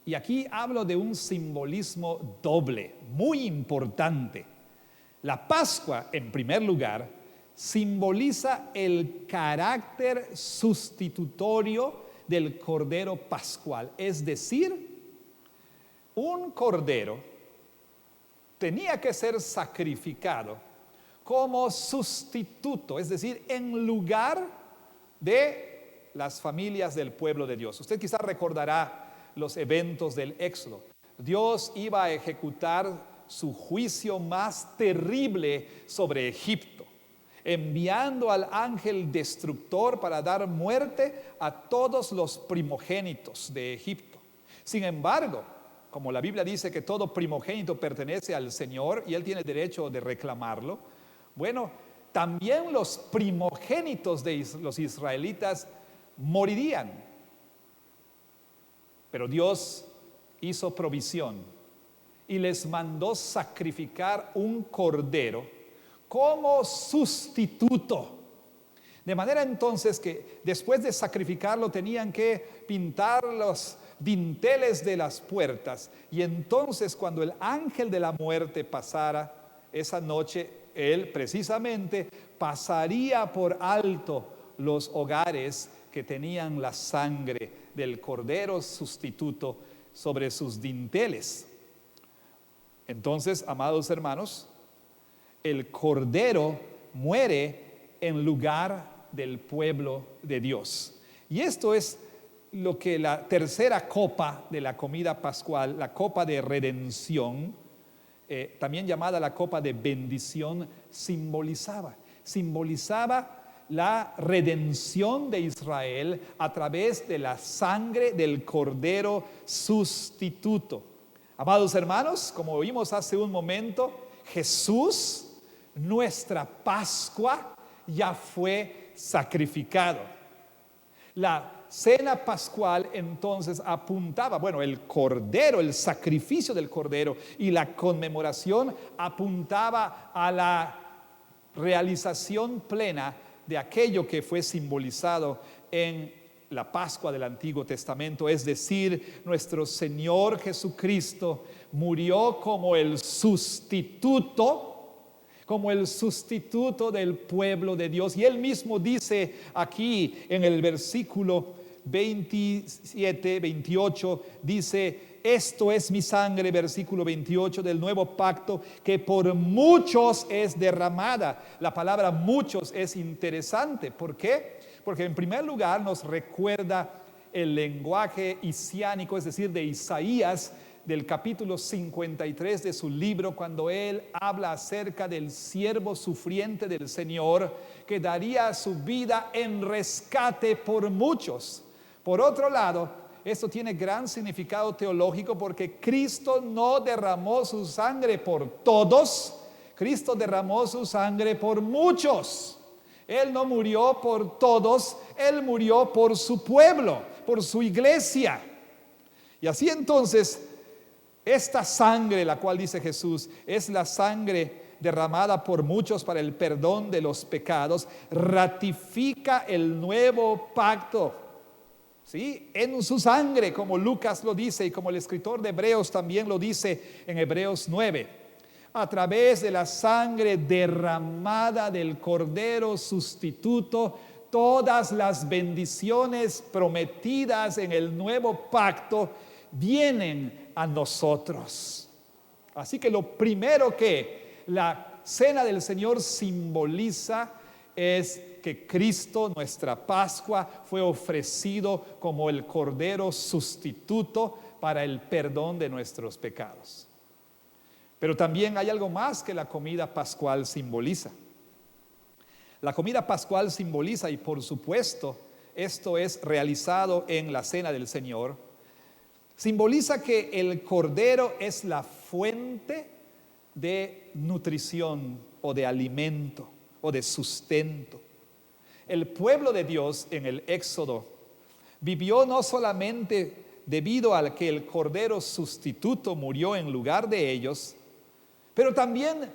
Y aquí hablo de un simbolismo doble, muy importante. La Pascua, en primer lugar, simboliza el carácter sustitutorio del Cordero Pascual. Es decir, un cordero tenía que ser sacrificado como sustituto, es decir, en lugar de las familias del pueblo de Dios. Usted quizás recordará los eventos del Éxodo. Dios iba a ejecutar su juicio más terrible sobre Egipto, enviando al ángel destructor para dar muerte a todos los primogénitos de Egipto. Sin embargo, como la Biblia dice que todo primogénito pertenece al Señor y Él tiene derecho de reclamarlo, bueno, también los primogénitos de los israelitas morirían. Pero Dios hizo provisión y les mandó sacrificar un cordero como sustituto. De manera entonces que después de sacrificarlo tenían que pintar los dinteles de las puertas, y entonces cuando el ángel de la muerte pasara esa noche, él precisamente pasaría por alto los hogares que tenían la sangre del cordero sustituto sobre sus dinteles. Entonces, amados hermanos, el cordero muere en lugar del pueblo de Dios. Y esto es lo que la tercera copa de la comida pascual, la copa de redención, también llamada la copa de bendición, simbolizaba. Simbolizaba la redención de Israel a través de la sangre del cordero sustituto. Amados hermanos, como vimos hace un momento, Jesús, nuestra Pascua, ya fue sacrificado. La cena pascual entonces apuntaba, el cordero, el sacrificio del cordero y la conmemoración apuntaba a la realización plena de aquello que fue simbolizado en la Pascua del Antiguo Testamento, es decir, nuestro Señor Jesucristo murió como el sustituto del pueblo de Dios. Y él mismo dice aquí en el versículo 27, 28, dice: esto es mi sangre, versículo 28, del nuevo pacto, que por muchos es derramada. La palabra muchos es interesante. ¿Por qué? Porque en primer lugar nos recuerda el lenguaje isiánico, es decir, de Isaías, del capítulo 53 de su libro, cuando él habla acerca del siervo sufriente del Señor que daría su vida en rescate por muchos. Por otro lado, esto tiene gran significado teológico, porque Cristo no derramó su sangre por todos, Cristo derramó su sangre por muchos. Él no murió por todos, Él murió por su pueblo, por su iglesia. Y así entonces, esta sangre, la cual dice Jesús, es la sangre derramada por muchos para el perdón de los pecados, ratifica el nuevo pacto, ¿sí?, en su sangre, como Lucas lo dice y como el escritor de Hebreos también lo dice en Hebreos 9. A través de la sangre derramada del Cordero sustituto, todas las bendiciones prometidas en el nuevo pacto vienen a nosotros. Así que lo primero que la cena del Señor simboliza es que Cristo, nuestra Pascua, fue ofrecido como el Cordero sustituto para el perdón de nuestros pecados. Pero también hay algo más que la comida pascual simboliza. La comida pascual simboliza, y por supuesto esto es realizado en la cena del Señor, simboliza que el Cordero es la fuente de nutrición o de alimento o de sustento. El pueblo de Dios en el Éxodo vivió no solamente debido a que el Cordero sustituto murió en lugar de ellos, pero también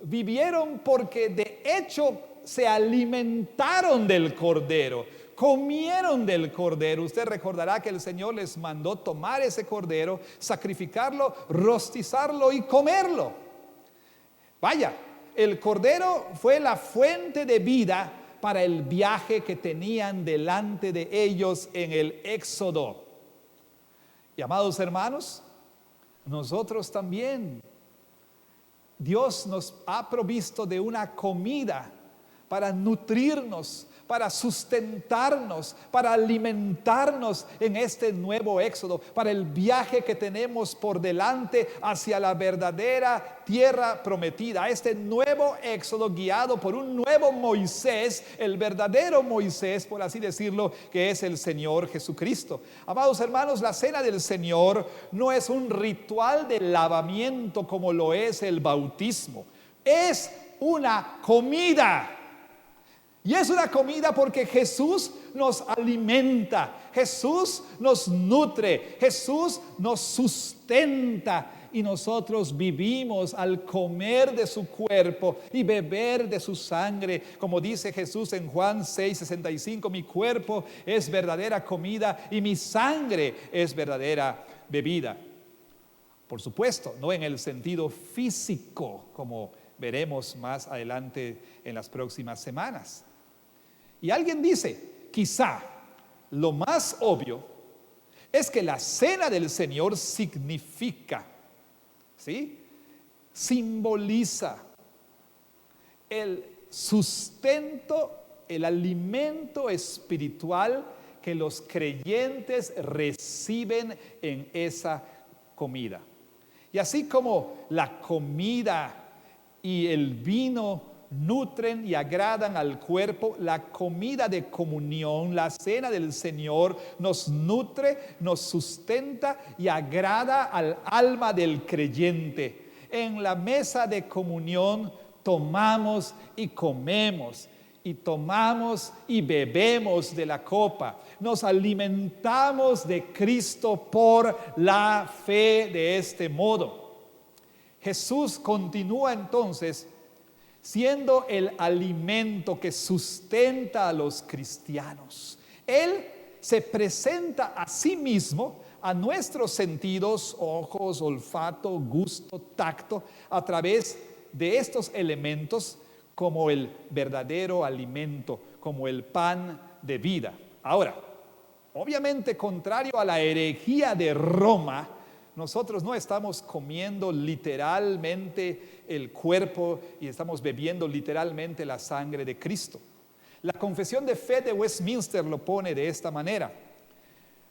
vivieron porque de hecho se alimentaron del cordero, comieron del cordero. Usted recordará que el Señor les mandó tomar ese cordero, sacrificarlo, rostizarlo y comerlo. Vaya, el cordero fue la fuente de vida para el viaje que tenían delante de ellos en el Éxodo. Y amados hermanos, nosotros también, Dios nos ha provisto de una comida para nutrirnos, para sustentarnos, para alimentarnos en este nuevo éxodo, para el viaje que tenemos por delante hacia la verdadera tierra prometida, este nuevo éxodo guiado por un nuevo Moisés, el verdadero Moisés, por así decirlo, que es el Señor Jesucristo. Amados hermanos, la cena del Señor no es un ritual de lavamiento como lo es el bautismo, es una comida. Y es una comida porque Jesús nos alimenta, Jesús nos nutre, Jesús nos sustenta. Y nosotros vivimos al comer de su cuerpo y beber de su sangre. Como dice Jesús en Juan 6:65, mi cuerpo es verdadera comida y mi sangre es verdadera bebida. Por supuesto, no en el sentido físico, como veremos más adelante en las próximas semanas. Y alguien dice, quizá lo más obvio es que la cena del Señor significa, ¿sí?, simboliza el sustento, el alimento espiritual que los creyentes reciben en esa comida. Y así como la comida y el vino nutren y agradan al cuerpo, la comida de comunión, la cena del Señor, nos nutre, nos sustenta y agrada al alma del creyente. En la mesa de comunión tomamos y comemos, y tomamos y bebemos de la copa. Nos alimentamos de Cristo por la fe de este modo. Jesús continúa entonces siendo el alimento que sustenta a los cristianos. Él se presenta a sí mismo, a nuestros sentidos, ojos, olfato, gusto, tacto, a través de estos elementos como el verdadero alimento, como el pan de vida. Ahora, obviamente, contrario a la herejía de Roma, nosotros no estamos comiendo literalmente el cuerpo y estamos bebiendo literalmente la sangre de Cristo. La Confesión de Fe de Westminster lo pone de esta manera: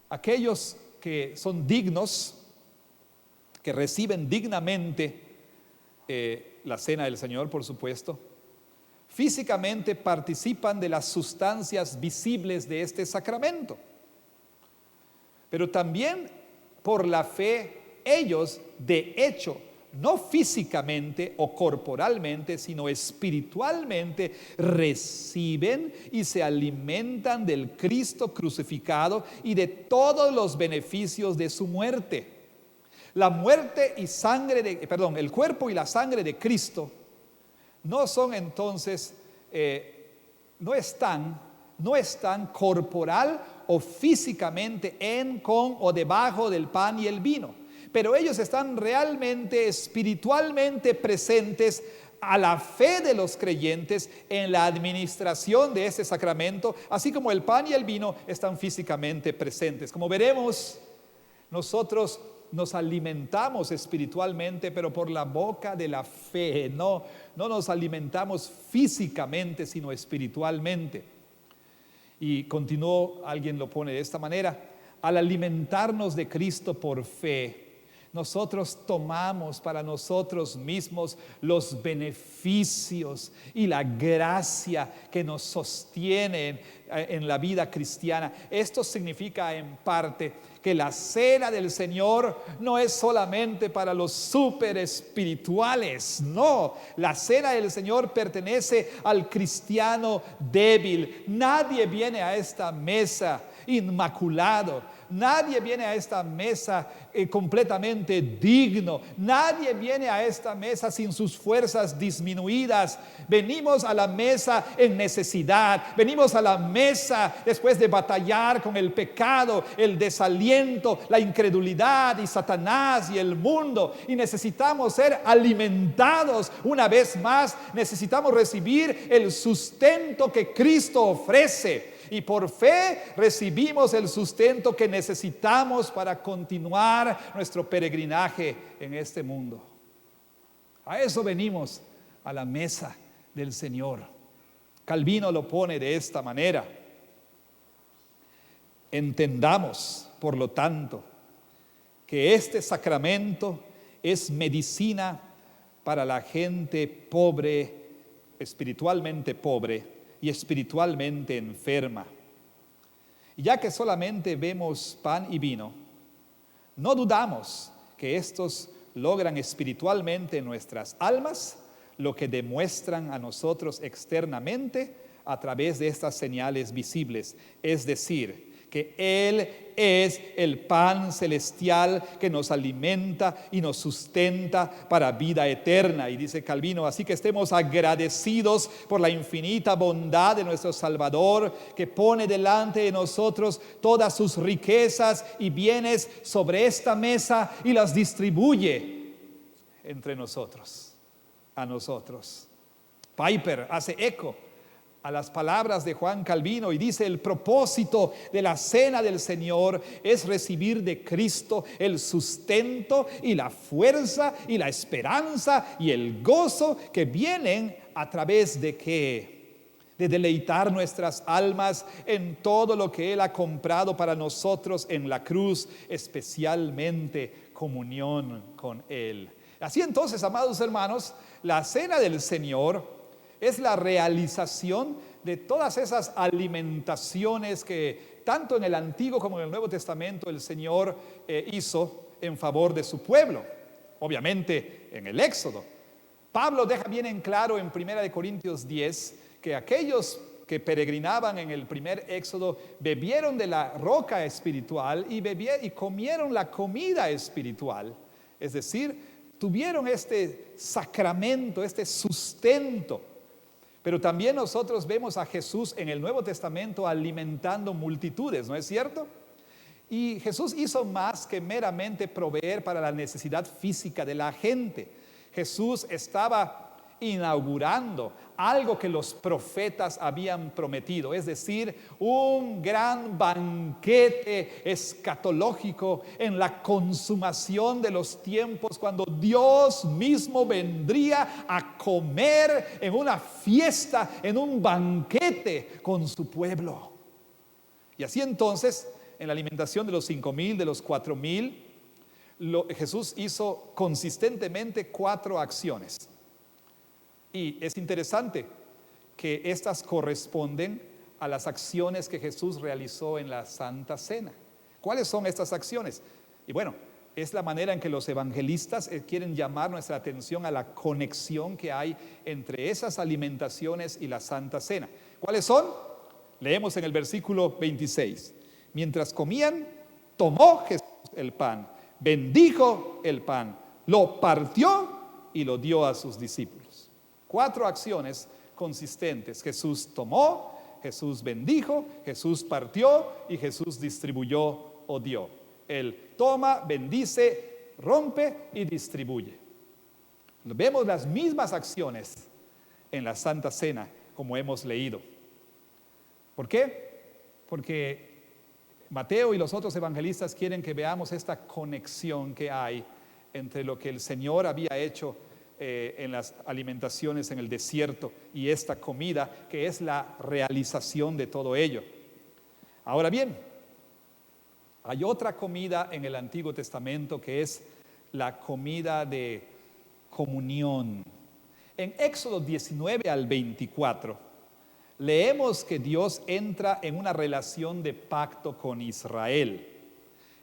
aquellos que son dignos, que reciben dignamente la cena del Señor, por supuesto, físicamente participan de las sustancias visibles de este sacramento, pero también por la fe, ellos de hecho, no físicamente o corporalmente, sino espiritualmente, reciben y se alimentan del Cristo crucificado y de todos los beneficios de su muerte. La muerte y el cuerpo y la sangre de Cristo no son entonces, no están corporal o físicamente en, con o debajo del pan y el vino, pero ellos están realmente espiritualmente presentes a la fe de los creyentes en la administración de ese sacramento, así como el pan y el vino están físicamente presentes. Como veremos, nosotros nos alimentamos espiritualmente, pero por la boca de la fe, no nos alimentamos físicamente, sino espiritualmente. Y continuó, alguien lo pone de esta manera: al alimentarnos de Cristo por fe, nosotros tomamos para nosotros mismos los beneficios y la gracia que nos sostienen en la vida cristiana. Esto significa en parte que la cena del Señor no es solamente para los súper espirituales, no, la cena del Señor pertenece al cristiano débil. Nadie viene a esta mesa inmaculado, Nadie viene a esta mesa completamente digno. Nadie viene a esta mesa sin sus fuerzas disminuidas. Venimos a la mesa en necesidad. Venimos a la mesa después de batallar con el pecado, el desaliento, la incredulidad y Satanás y el mundo. Y necesitamos ser alimentados una vez más. Necesitamos recibir el sustento que Cristo ofrece. Y por fe recibimos el sustento que necesitamos para continuar nuestro peregrinaje en este mundo. A eso venimos, a la mesa del Señor. Calvino lo pone de esta manera: entendamos, por lo tanto, que este sacramento es medicina para la gente pobre, espiritualmente pobre y espiritualmente enferma. Y ya que solamente vemos pan y vino, no dudamos que estos logran espiritualmente en nuestras almas lo que demuestran a nosotros externamente a través de estas señales visibles, es decir, que Él es el pan celestial que nos alimenta y nos sustenta para vida eterna. Y dice Calvino, así que estemos agradecidos por la infinita bondad de nuestro Salvador, que pone delante de nosotros todas sus riquezas y bienes sobre esta mesa y las distribuye entre nosotros, a nosotros. Piper hace eco a las palabras de Juan Calvino y dice: el propósito de la cena del Señor es recibir de Cristo el sustento y la fuerza y la esperanza y el gozo que vienen a través de ¿qué? De deleitar nuestras almas en todo lo que Él ha comprado para nosotros en la cruz, especialmente comunión con Él. Así entonces, amados hermanos, la cena del Señor es la realización de todas esas alimentaciones que tanto en el Antiguo como en el Nuevo Testamento el Señor hizo en favor de su pueblo. Obviamente en el Éxodo. Pablo deja bien en claro en 1 Corintios 10 que aquellos que peregrinaban en el primer Éxodo bebieron de la roca espiritual y comieron la comida espiritual. Es decir, tuvieron este sacramento, este sustento. Pero también nosotros vemos a Jesús en el Nuevo Testamento alimentando multitudes, ¿no es cierto? Y Jesús hizo más que meramente proveer para la necesidad física de la gente. Jesús estaba inaugurando algo que los profetas habían prometido, es decir, un gran banquete escatológico en la consumación de los tiempos, cuando Dios mismo vendría a comer en una fiesta, en un banquete con su pueblo. Y así entonces, en la alimentación de los 5,000, de los 4,000, Jesús hizo consistentemente 4 acciones. Y es interesante que estas corresponden a las acciones que Jesús realizó en la Santa Cena. ¿Cuáles son estas acciones? Y bueno, es la manera en que los evangelistas quieren llamar nuestra atención a la conexión que hay entre esas alimentaciones y la Santa Cena. ¿Cuáles son? Leemos en el versículo 26. Mientras comían, tomó Jesús el pan, bendijo el pan, lo partió y lo dio a sus discípulos. 4 acciones consistentes. Jesús tomó, Jesús bendijo, Jesús partió y Jesús distribuyó o dio. Él toma, bendice, rompe y distribuye. Vemos las mismas acciones en la Santa Cena, como hemos leído. ¿Por qué? Porque Mateo y los otros evangelistas quieren que veamos esta conexión que hay entre lo que el Señor había hecho en las alimentaciones en el desierto y esta comida, que es la realización de todo ello. Ahora bien, hay otra comida en el Antiguo Testamento que es la comida de comunión. En Éxodo 19 al 24 leemos que Dios entra en una relación de pacto con Israel.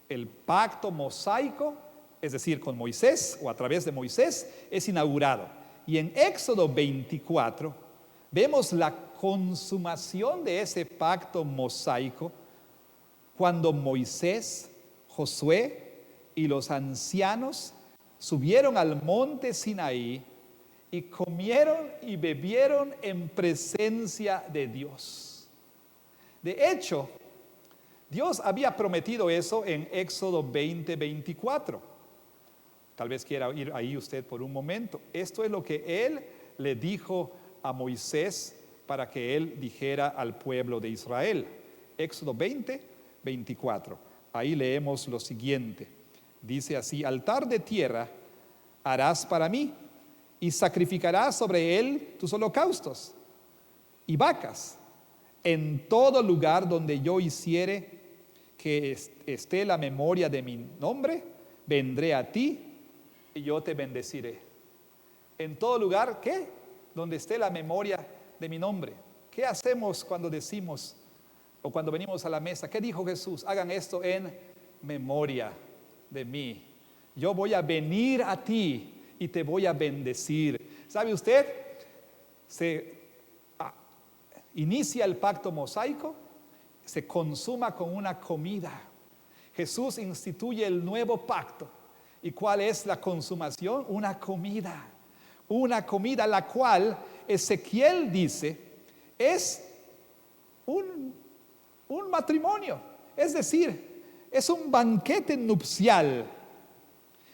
El pacto mosaico, es decir, con Moisés o a través de Moisés, es inaugurado. Y en Éxodo 24 vemos la consumación de ese pacto mosaico cuando Moisés, Josué y los ancianos subieron al monte Sinaí y comieron y bebieron en presencia de Dios. De hecho, Dios había prometido eso en Éxodo 20:24. Tal vez quiera ir ahí usted por un momento. Esto es lo que Él le dijo a Moisés para que Él dijera al pueblo de Israel. Éxodo 20:24. Ahí leemos lo siguiente. Dice así: altar de tierra harás para mí, y sacrificarás sobre él tus holocaustos y vacas. En todo lugar donde yo hiciere que esté la memoria de mi nombre, vendré a ti y yo te bendeciré. En todo lugar, ¿qué? Donde esté la memoria de mi nombre. ¿Qué hacemos cuando decimos o cuando venimos a la mesa? ¿Qué dijo Jesús? Hagan esto en memoria de mí. Yo voy a venir a ti y te voy a bendecir. ¿Sabe usted? Inicia el pacto mosaico, se consuma con una comida. Jesús instituye el nuevo pacto. ¿Y cuál es la consumación? Una comida. Una comida la cual Ezequiel dice es un matrimonio. Es decir, es un banquete nupcial.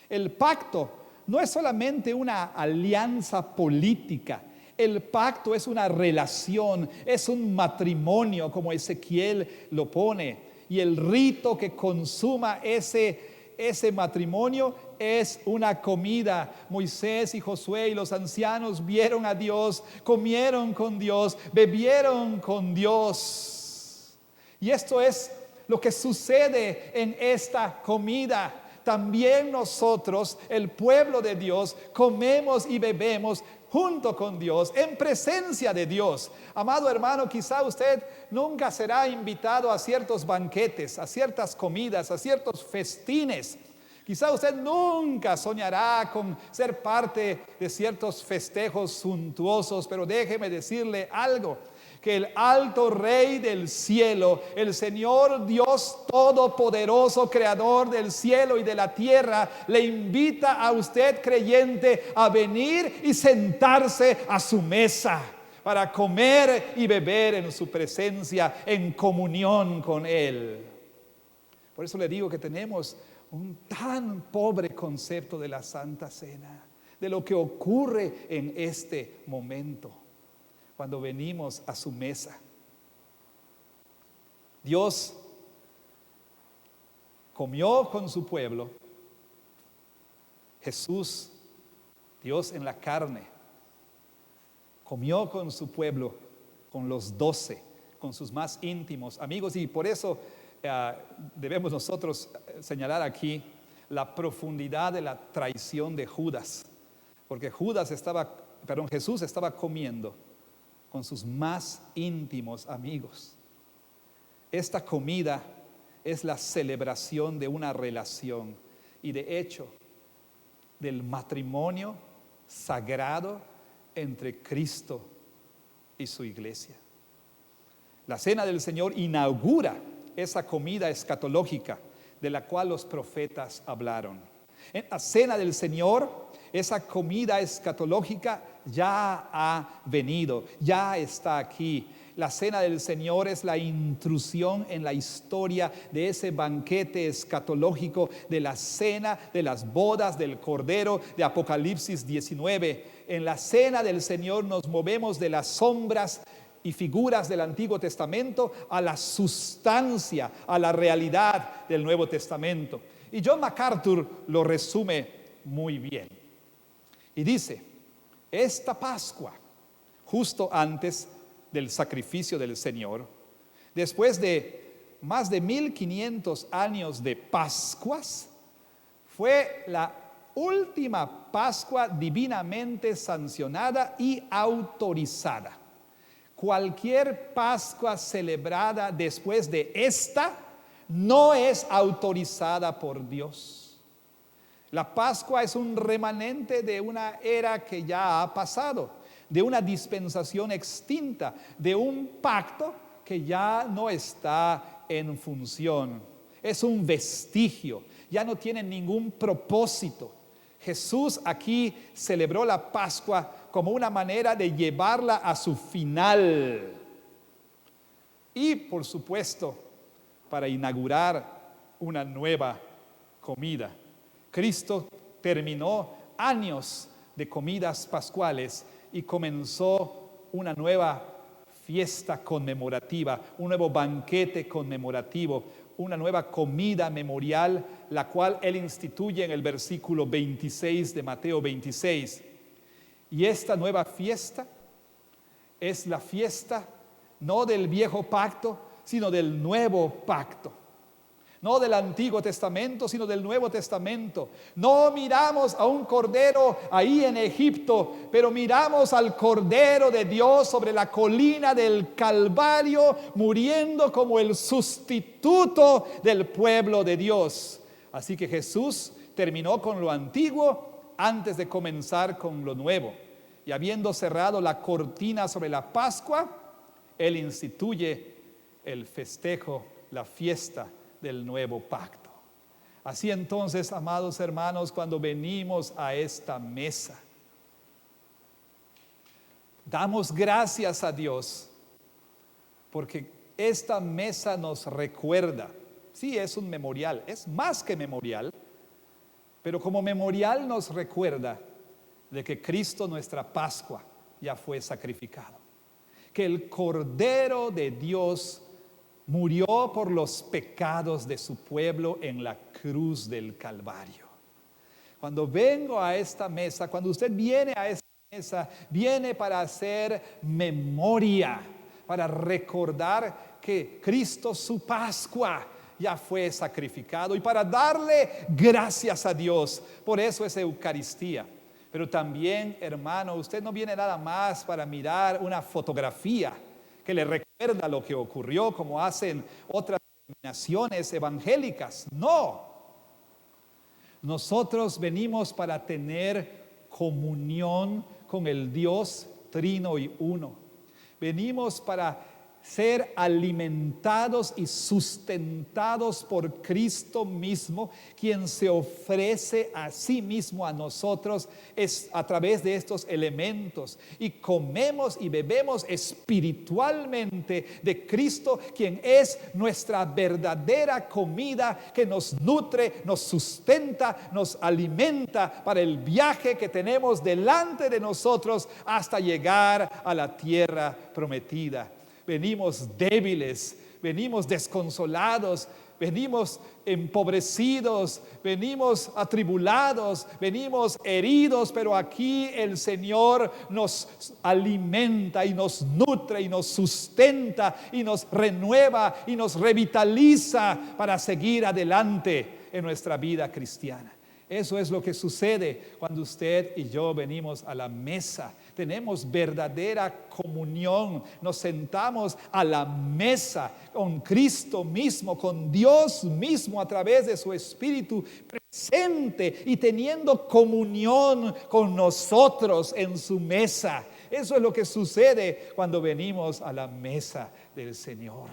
El pacto no es solamente una alianza política. El pacto es una relación, es un matrimonio, como Ezequiel lo pone. Y el rito que consuma ese matrimonio es una comida. Moisés y Josué y los ancianos vieron a Dios, comieron con Dios, bebieron con Dios. Y esto es lo que sucede en esta comida. También nosotros, el pueblo de Dios, comemos y bebemos junto con Dios, en presencia de Dios. Amado hermano, quizá usted nunca será invitado a ciertos banquetes, a ciertas comidas, a ciertos festines. Quizá usted nunca soñará con ser parte de ciertos festejos suntuosos, pero déjeme decirle algo. Que el alto Rey del cielo, el Señor Dios Todopoderoso, Creador del cielo y de la tierra, le invita a usted creyente a venir y sentarse a su mesa para comer y beber en su presencia, en comunión con Él. Por eso le digo que tenemos un tan pobre concepto de la Santa Cena, de lo que ocurre en este momento. Cuando venimos a su mesa, Dios comió con su pueblo. Jesús, Dios en la carne, comió con su pueblo, con los 12, con sus más íntimos amigos. Y por eso debemos nosotros señalar aquí la profundidad de la traición de Judas. Porque Jesús estaba comiendo con sus más íntimos amigos. Esta comida es la celebración de una relación y de hecho del matrimonio sagrado entre Cristo y su iglesia. La cena del Señor inaugura esa comida escatológica de la cual los profetas hablaron. En la cena del Señor, esa comida escatológica ya ha venido, ya está aquí. La cena del Señor es la intrusión en la historia de ese banquete escatológico, de la cena de las bodas del Cordero de Apocalipsis 19. En la cena del Señor nos movemos de las sombras y figuras del Antiguo Testamento a la sustancia, a la realidad del Nuevo Testamento. Y John MacArthur lo resume muy bien. Y dice, esta Pascua, justo antes del sacrificio del Señor, después de más de 1500 años de Pascuas, fue la última Pascua divinamente sancionada y autorizada. Cualquier Pascua celebrada después de esta no es autorizada por Dios. La Pascua es un remanente de una era que ya ha pasado, de una dispensación extinta, de un pacto que ya no está en función. Es un vestigio, ya no tiene ningún propósito. Jesús aquí celebró la Pascua como una manera de llevarla a su final. Y por supuesto, para inaugurar una nueva comida. Cristo terminó años de comidas pascuales y comenzó una nueva fiesta conmemorativa, un nuevo banquete conmemorativo, una nueva comida memorial, la cual Él instituye en el versículo 26 de Mateo 26. Y esta nueva fiesta es la fiesta no del viejo pacto, sino del nuevo pacto. No del Antiguo Testamento, sino del Nuevo Testamento. No miramos a un cordero ahí en Egipto, pero miramos al Cordero de Dios sobre la colina del Calvario, muriendo como el sustituto del pueblo de Dios. Así que Jesús terminó con lo antiguo antes de comenzar con lo nuevo. Y habiendo cerrado la cortina sobre la Pascua, Él instituye el festejo, la fiesta del nuevo pacto. Así entonces, amados hermanos, cuando venimos a esta mesa, damos gracias a Dios porque esta mesa nos recuerda. Sí, es un memorial, es más que memorial, pero como memorial nos recuerda de que Cristo, nuestra Pascua, ya fue sacrificado, que el Cordero de Dios murió por los pecados de su pueblo en la cruz del Calvario. Cuando vengo a esta mesa, cuando usted viene a esta mesa, viene para hacer memoria, para recordar que Cristo, su Pascua, ya fue sacrificado y para darle gracias a Dios. Por eso es Eucaristía. Pero también, hermano, usted no viene nada más para mirar una fotografía que le recuerda lo que ocurrió, como hacen otras denominaciones evangélicas. No. Nosotros venimos para tener comunión con el Dios Trino y Uno. Venimos para ser alimentados y sustentados por Cristo mismo, quien se ofrece a sí mismo a nosotros es a través de estos elementos, y comemos y bebemos espiritualmente de Cristo, quien es nuestra verdadera comida, que nos nutre, nos sustenta, nos alimenta para el viaje que tenemos delante de nosotros hasta llegar a la tierra prometida. Venimos débiles, venimos desconsolados, venimos empobrecidos, venimos atribulados, venimos heridos, pero aquí el Señor nos alimenta y nos nutre y nos sustenta y nos renueva y nos revitaliza para seguir adelante en nuestra vida cristiana. Eso es lo que sucede cuando usted y yo venimos a la mesa. Tenemos verdadera comunión. Nos sentamos a la mesa con Cristo mismo, con Dios mismo a través de su Espíritu presente y teniendo comunión con nosotros en su mesa. Eso es lo que sucede cuando venimos a la mesa del Señor.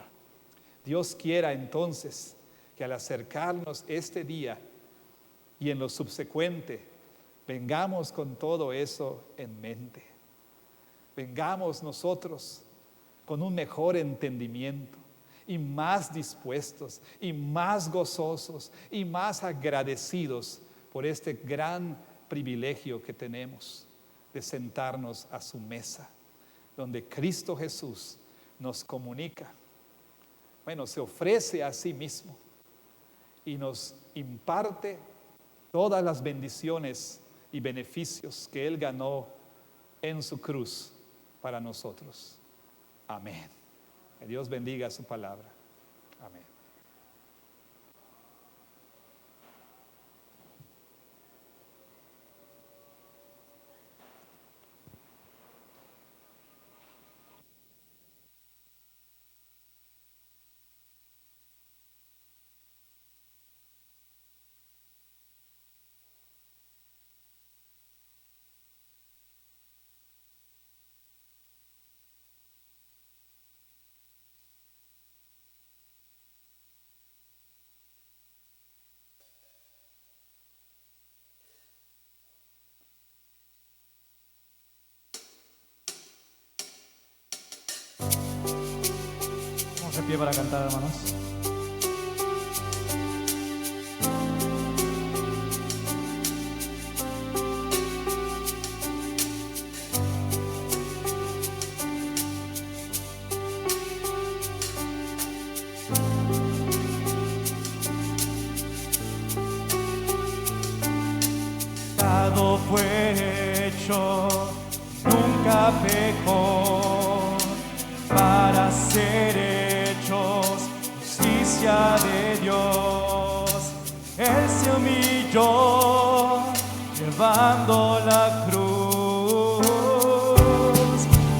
Dios quiera entonces que al acercarnos este día y en lo subsecuente, vengamos con todo eso en mente. Vengamos nosotros con un mejor entendimiento y más dispuestos y más gozosos y más agradecidos por este gran privilegio que tenemos de sentarnos a su mesa, donde Cristo Jesús nos comunica, se ofrece a sí mismo y nos imparte todas las bendiciones y beneficios que Él ganó en su cruz para nosotros. Amén. Que Dios bendiga su palabra. Amén. De pie para cantar, hermanos. Pecado fue hecho, nunca pecó, para ser hechos justicia de Dios. Él se humilló, llevando la cruz,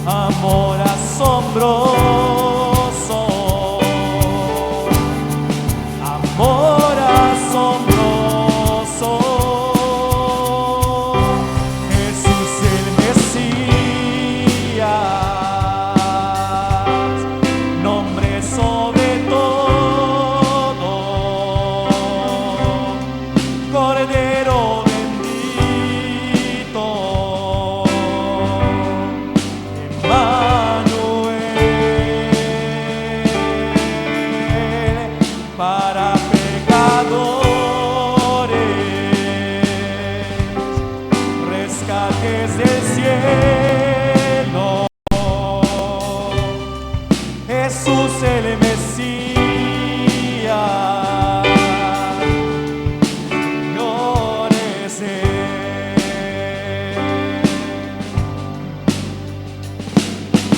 amor asombroso, amor asombroso. Jesús el Mesías, nombre sobre todo, Cordero bendito, Emmanuel, para pecadores, rescates del cielo. Jesús el Mesías, Señor es Él.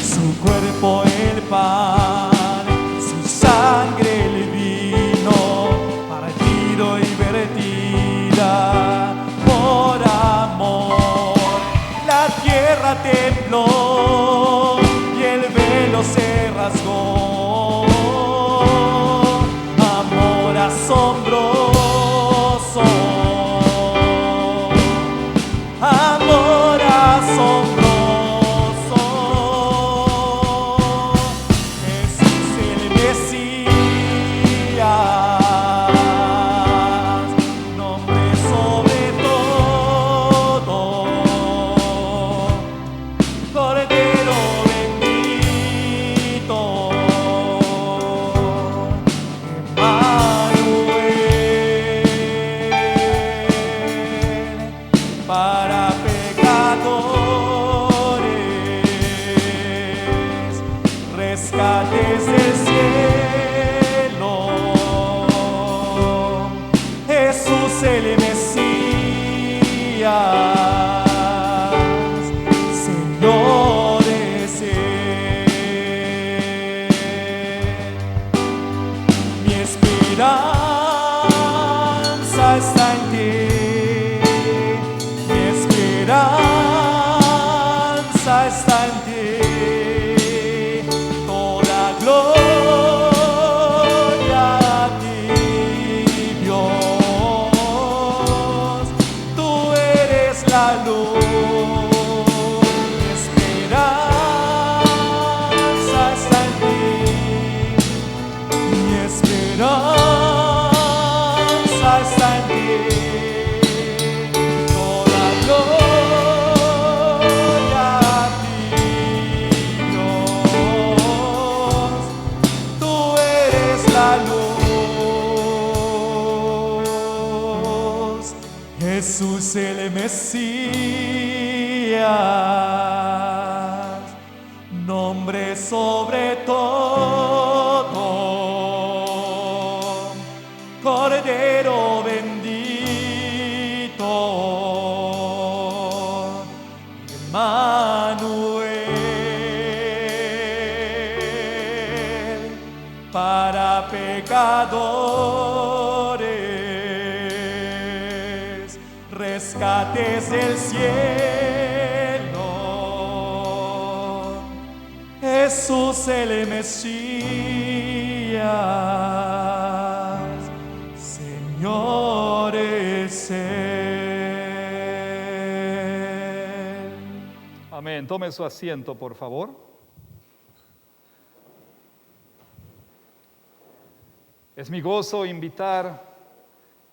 Su cuerpo el pan, su sangre el vino, partido y vertida por amor. La tierra tembló y el velo se rasgó. Amor asombroso, amor asombroso. Jesús el Mesías, nombre sobre todo, Cordero bendito, Emmanuel, para pecadores, rescates del cielo. Jesús el Mesías, Señor es Él. Mi esperanza está en ti, mi esperanza está en ti. Toda gloria a ti, Dios. Tú eres la luz. Mi esperanza está en ti. Mi esperanza está en ti. Toda gloria a ti, Dios. Tú eres la luz. Jesús el Mesías, nombre sobre todo, Cordero bendito, Emmanuel, para pecadores, rescates del cielo. Jesús el Mesías, Señor es Él. Amén. Tome su asiento, por favor. Es mi gozo invitar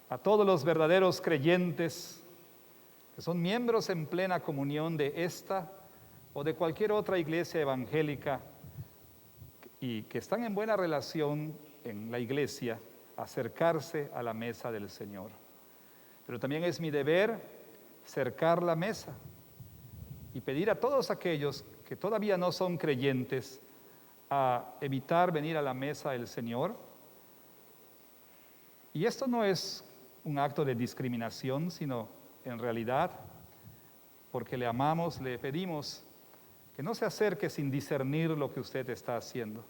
a todos los verdaderos creyentes que son miembros en plena comunión de esta o de cualquier otra iglesia evangélica y que están en buena relación en la iglesia, acercarse a la mesa del Señor. Pero también es mi deber cercar la mesa y pedir a todos aquellos que todavía no son creyentes a evitar venir a la mesa del Señor. Y esto no es un acto de discriminación, sino en realidad, porque le amamos, le pedimos que no se acerque sin discernir lo que usted está haciendo.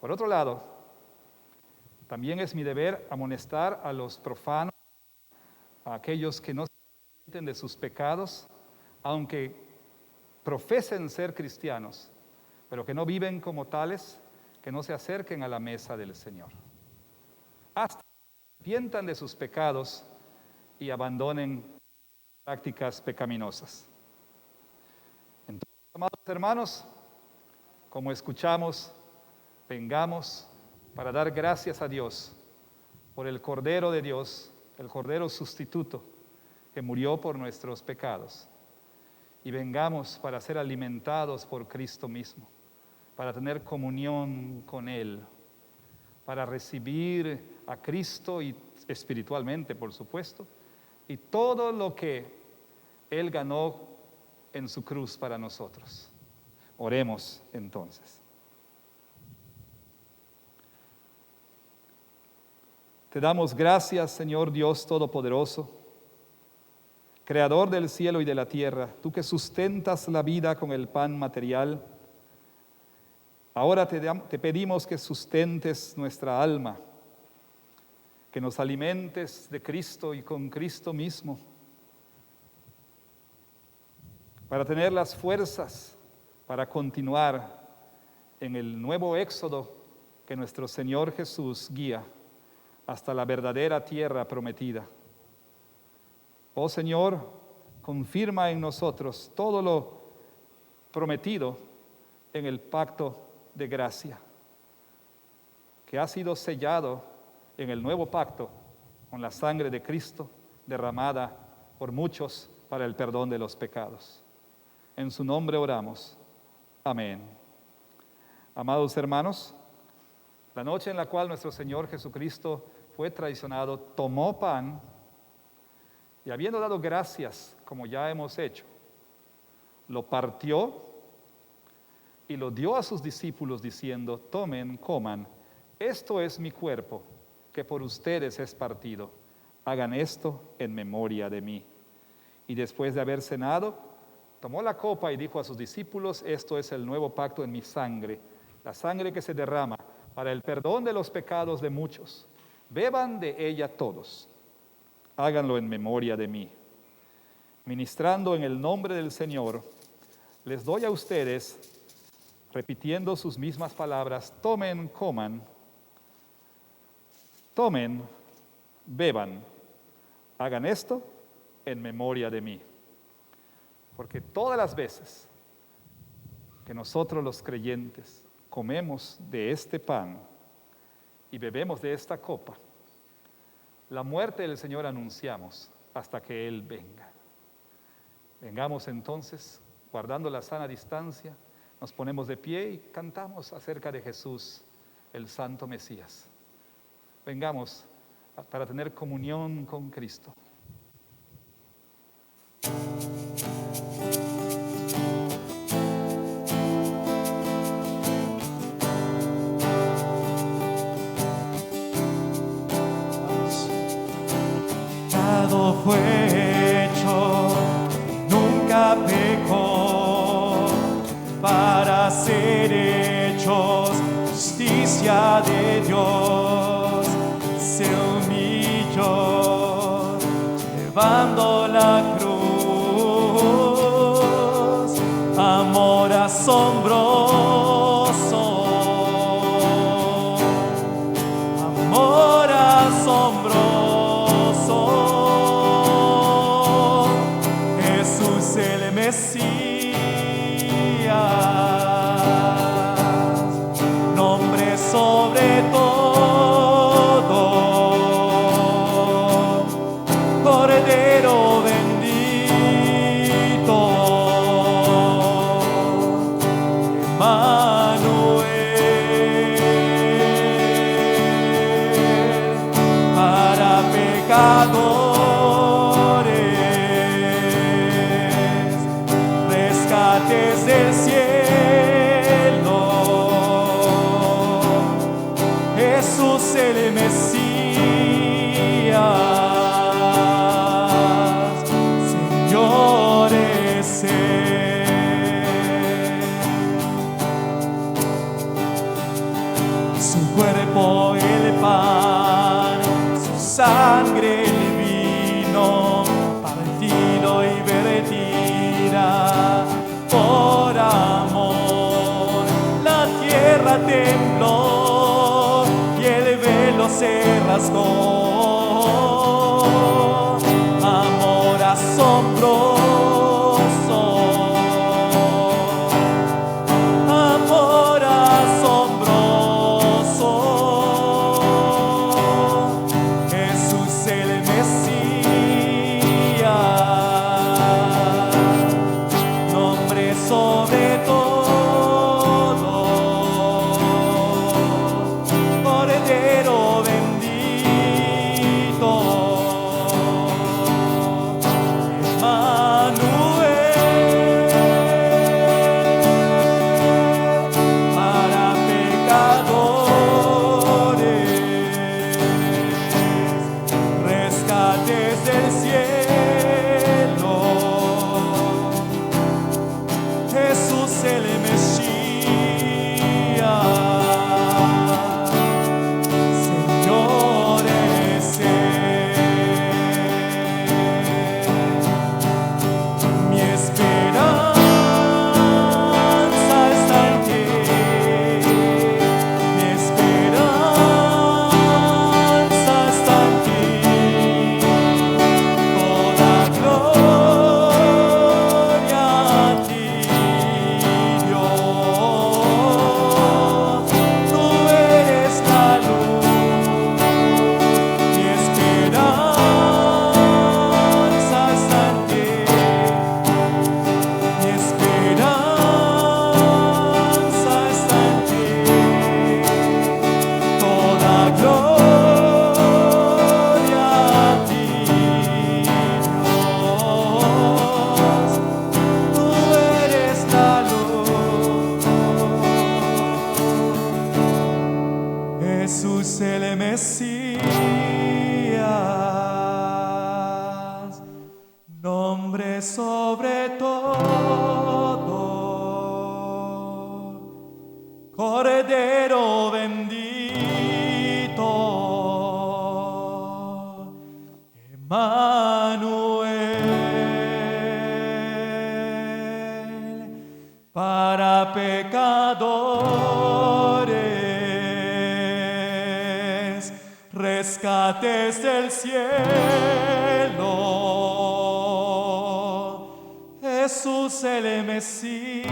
Por otro lado, también es mi deber amonestar a los profanos, a aquellos que no se arrepienten de sus pecados, aunque profesen ser cristianos, pero que no viven como tales, que no se acerquen a la mesa del Señor. Hasta que se arrepientan de sus pecados y abandonen prácticas pecaminosas. Entonces, amados hermanos, como escuchamos, vengamos para dar gracias a Dios por el Cordero de Dios, el Cordero sustituto que murió por nuestros pecados. Y vengamos para ser alimentados por Cristo mismo, para tener comunión con Él, para recibir a Cristo y espiritualmente, por supuesto, y todo lo que Él ganó en su cruz para nosotros. Oremos entonces. Te damos gracias, Señor Dios Todopoderoso, Creador del cielo y de la tierra, tú que sustentas la vida con el pan material. Ahora te pedimos que sustentes nuestra alma, que nos alimentes de Cristo y con Cristo mismo, para tener las fuerzas para continuar en el nuevo éxodo que nuestro Señor Jesús guía hasta la verdadera tierra prometida. Oh Señor, confirma en nosotros todo lo prometido en el pacto de gracia, que ha sido sellado en el nuevo pacto con la sangre de Cristo derramada por muchos para el perdón de los pecados. En su nombre oramos. Amén. Amados hermanos, la noche en la cual nuestro Señor Jesucristo fue traicionado, tomó pan y habiendo dado gracias, como ya hemos hecho, lo partió y lo dio a sus discípulos diciendo: tomen, coman, esto es mi cuerpo, que por ustedes es partido. Hagan esto en memoria de mí. Y después de haber cenado, tomó la copa y dijo a sus discípulos: esto es el nuevo pacto en mi sangre, la sangre que se derrama para el perdón de los pecados de muchos. Beban de ella todos. Háganlo en memoria de mí. Ministrando en el nombre del Señor, les doy a ustedes, repitiendo sus mismas palabras: tomen, coman, tomen, beban. Hagan esto en memoria de mí. Porque todas las veces que nosotros los creyentes comemos de este pan y bebemos de esta copa, la muerte del Señor anunciamos hasta que Él venga. Vengamos entonces, guardando la sana distancia, nos ponemos de pie y cantamos acerca de Jesús, el Santo Mesías. Vengamos para tener comunión con Cristo. Fue hecho, nunca pecó, para ser hechos justicia de Dios. Se humilló, llevando la cruz, amor asombroso, amor asombroso. El Mesías, nombre sobre todo, Cordero bendito, para pecadores, rescates del cielo, Jesús el Mesías, Señor es Él. Su cuerpo el pan, su sangre el vino, partido y vertida por amor. La tierra tembló y el velo se rasgó. Amor asombroso. Amor asombroso, Jesús el Mesías, nombre sobre todo, Cordero bendito, para pecadores, rescates del cielo, Jesús el Mesías, Señor es Él. Mi esperanza está en ti, mi esperanza está en ti, toda gloria a ti, Dios, tú eres la luz, mi esperanza está en ti. Mi esperanza está en ti, toda gloria a ti, Dios, tú eres la luz. Jesús el Mesías, nombre sobre todo, Cordero bendito, Emmanuel, para pecadores, rescates del cielo, Jesús el Mesías,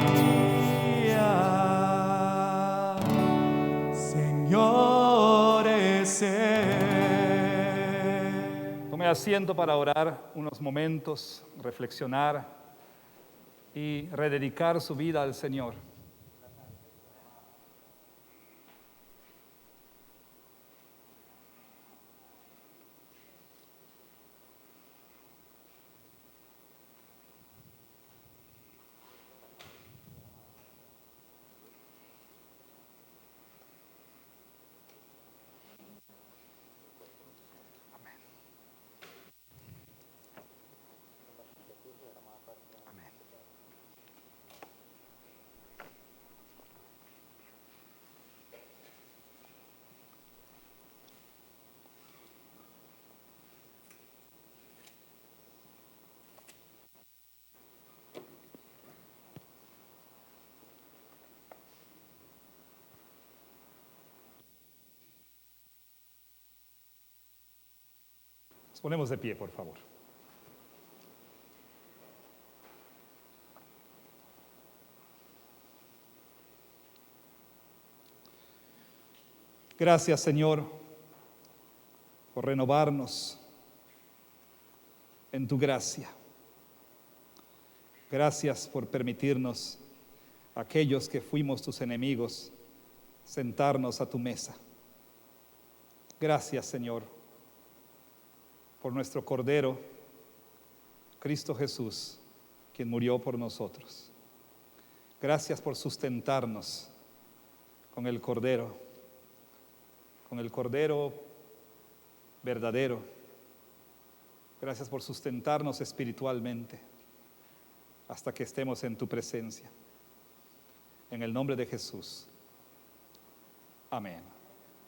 Señor es Él. Tome asiento para orar unos momentos, reflexionar y rededicar su vida al Señor. Nos ponemos de pie, por favor. Gracias, Señor, por renovarnos en tu gracia. Gracias por permitirnos aquellos que fuimos tus enemigos, sentarnos a tu mesa. Gracias, Señor, por nuestro Cordero, Cristo Jesús, quien murió por nosotros. Gracias por sustentarnos con el Cordero verdadero. Gracias por sustentarnos espiritualmente hasta que estemos en tu presencia. En el nombre de Jesús. Amén.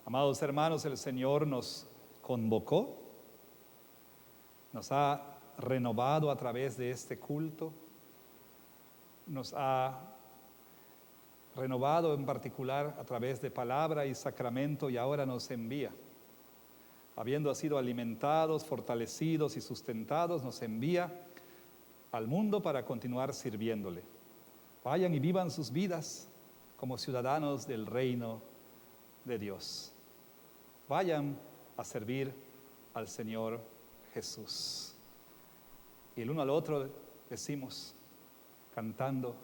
Amados hermanos, el Señor nos convocó, nos ha renovado a través de este culto, nos ha renovado en particular a través de palabra y sacramento, y ahora nos envía. Habiendo sido alimentados, fortalecidos y sustentados, nos envía al mundo para continuar sirviéndole. Vayan y vivan sus vidas como ciudadanos del reino de Dios. Vayan a servir al Señor Jesús. Y el uno al otro decimos, cantando: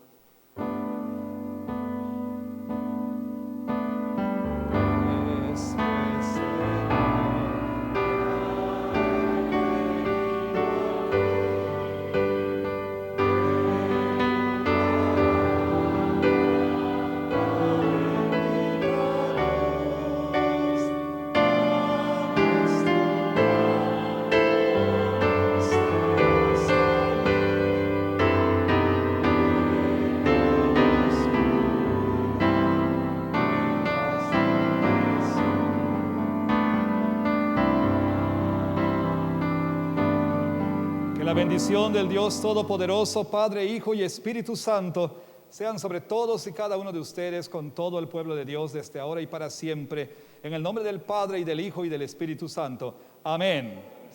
la bendición del Dios Todopoderoso, Padre, Hijo y Espíritu Santo, sean sobre todos y cada uno de ustedes con todo el pueblo de Dios desde ahora y para siempre. En el nombre del Padre y del Hijo y del Espíritu Santo. Amén.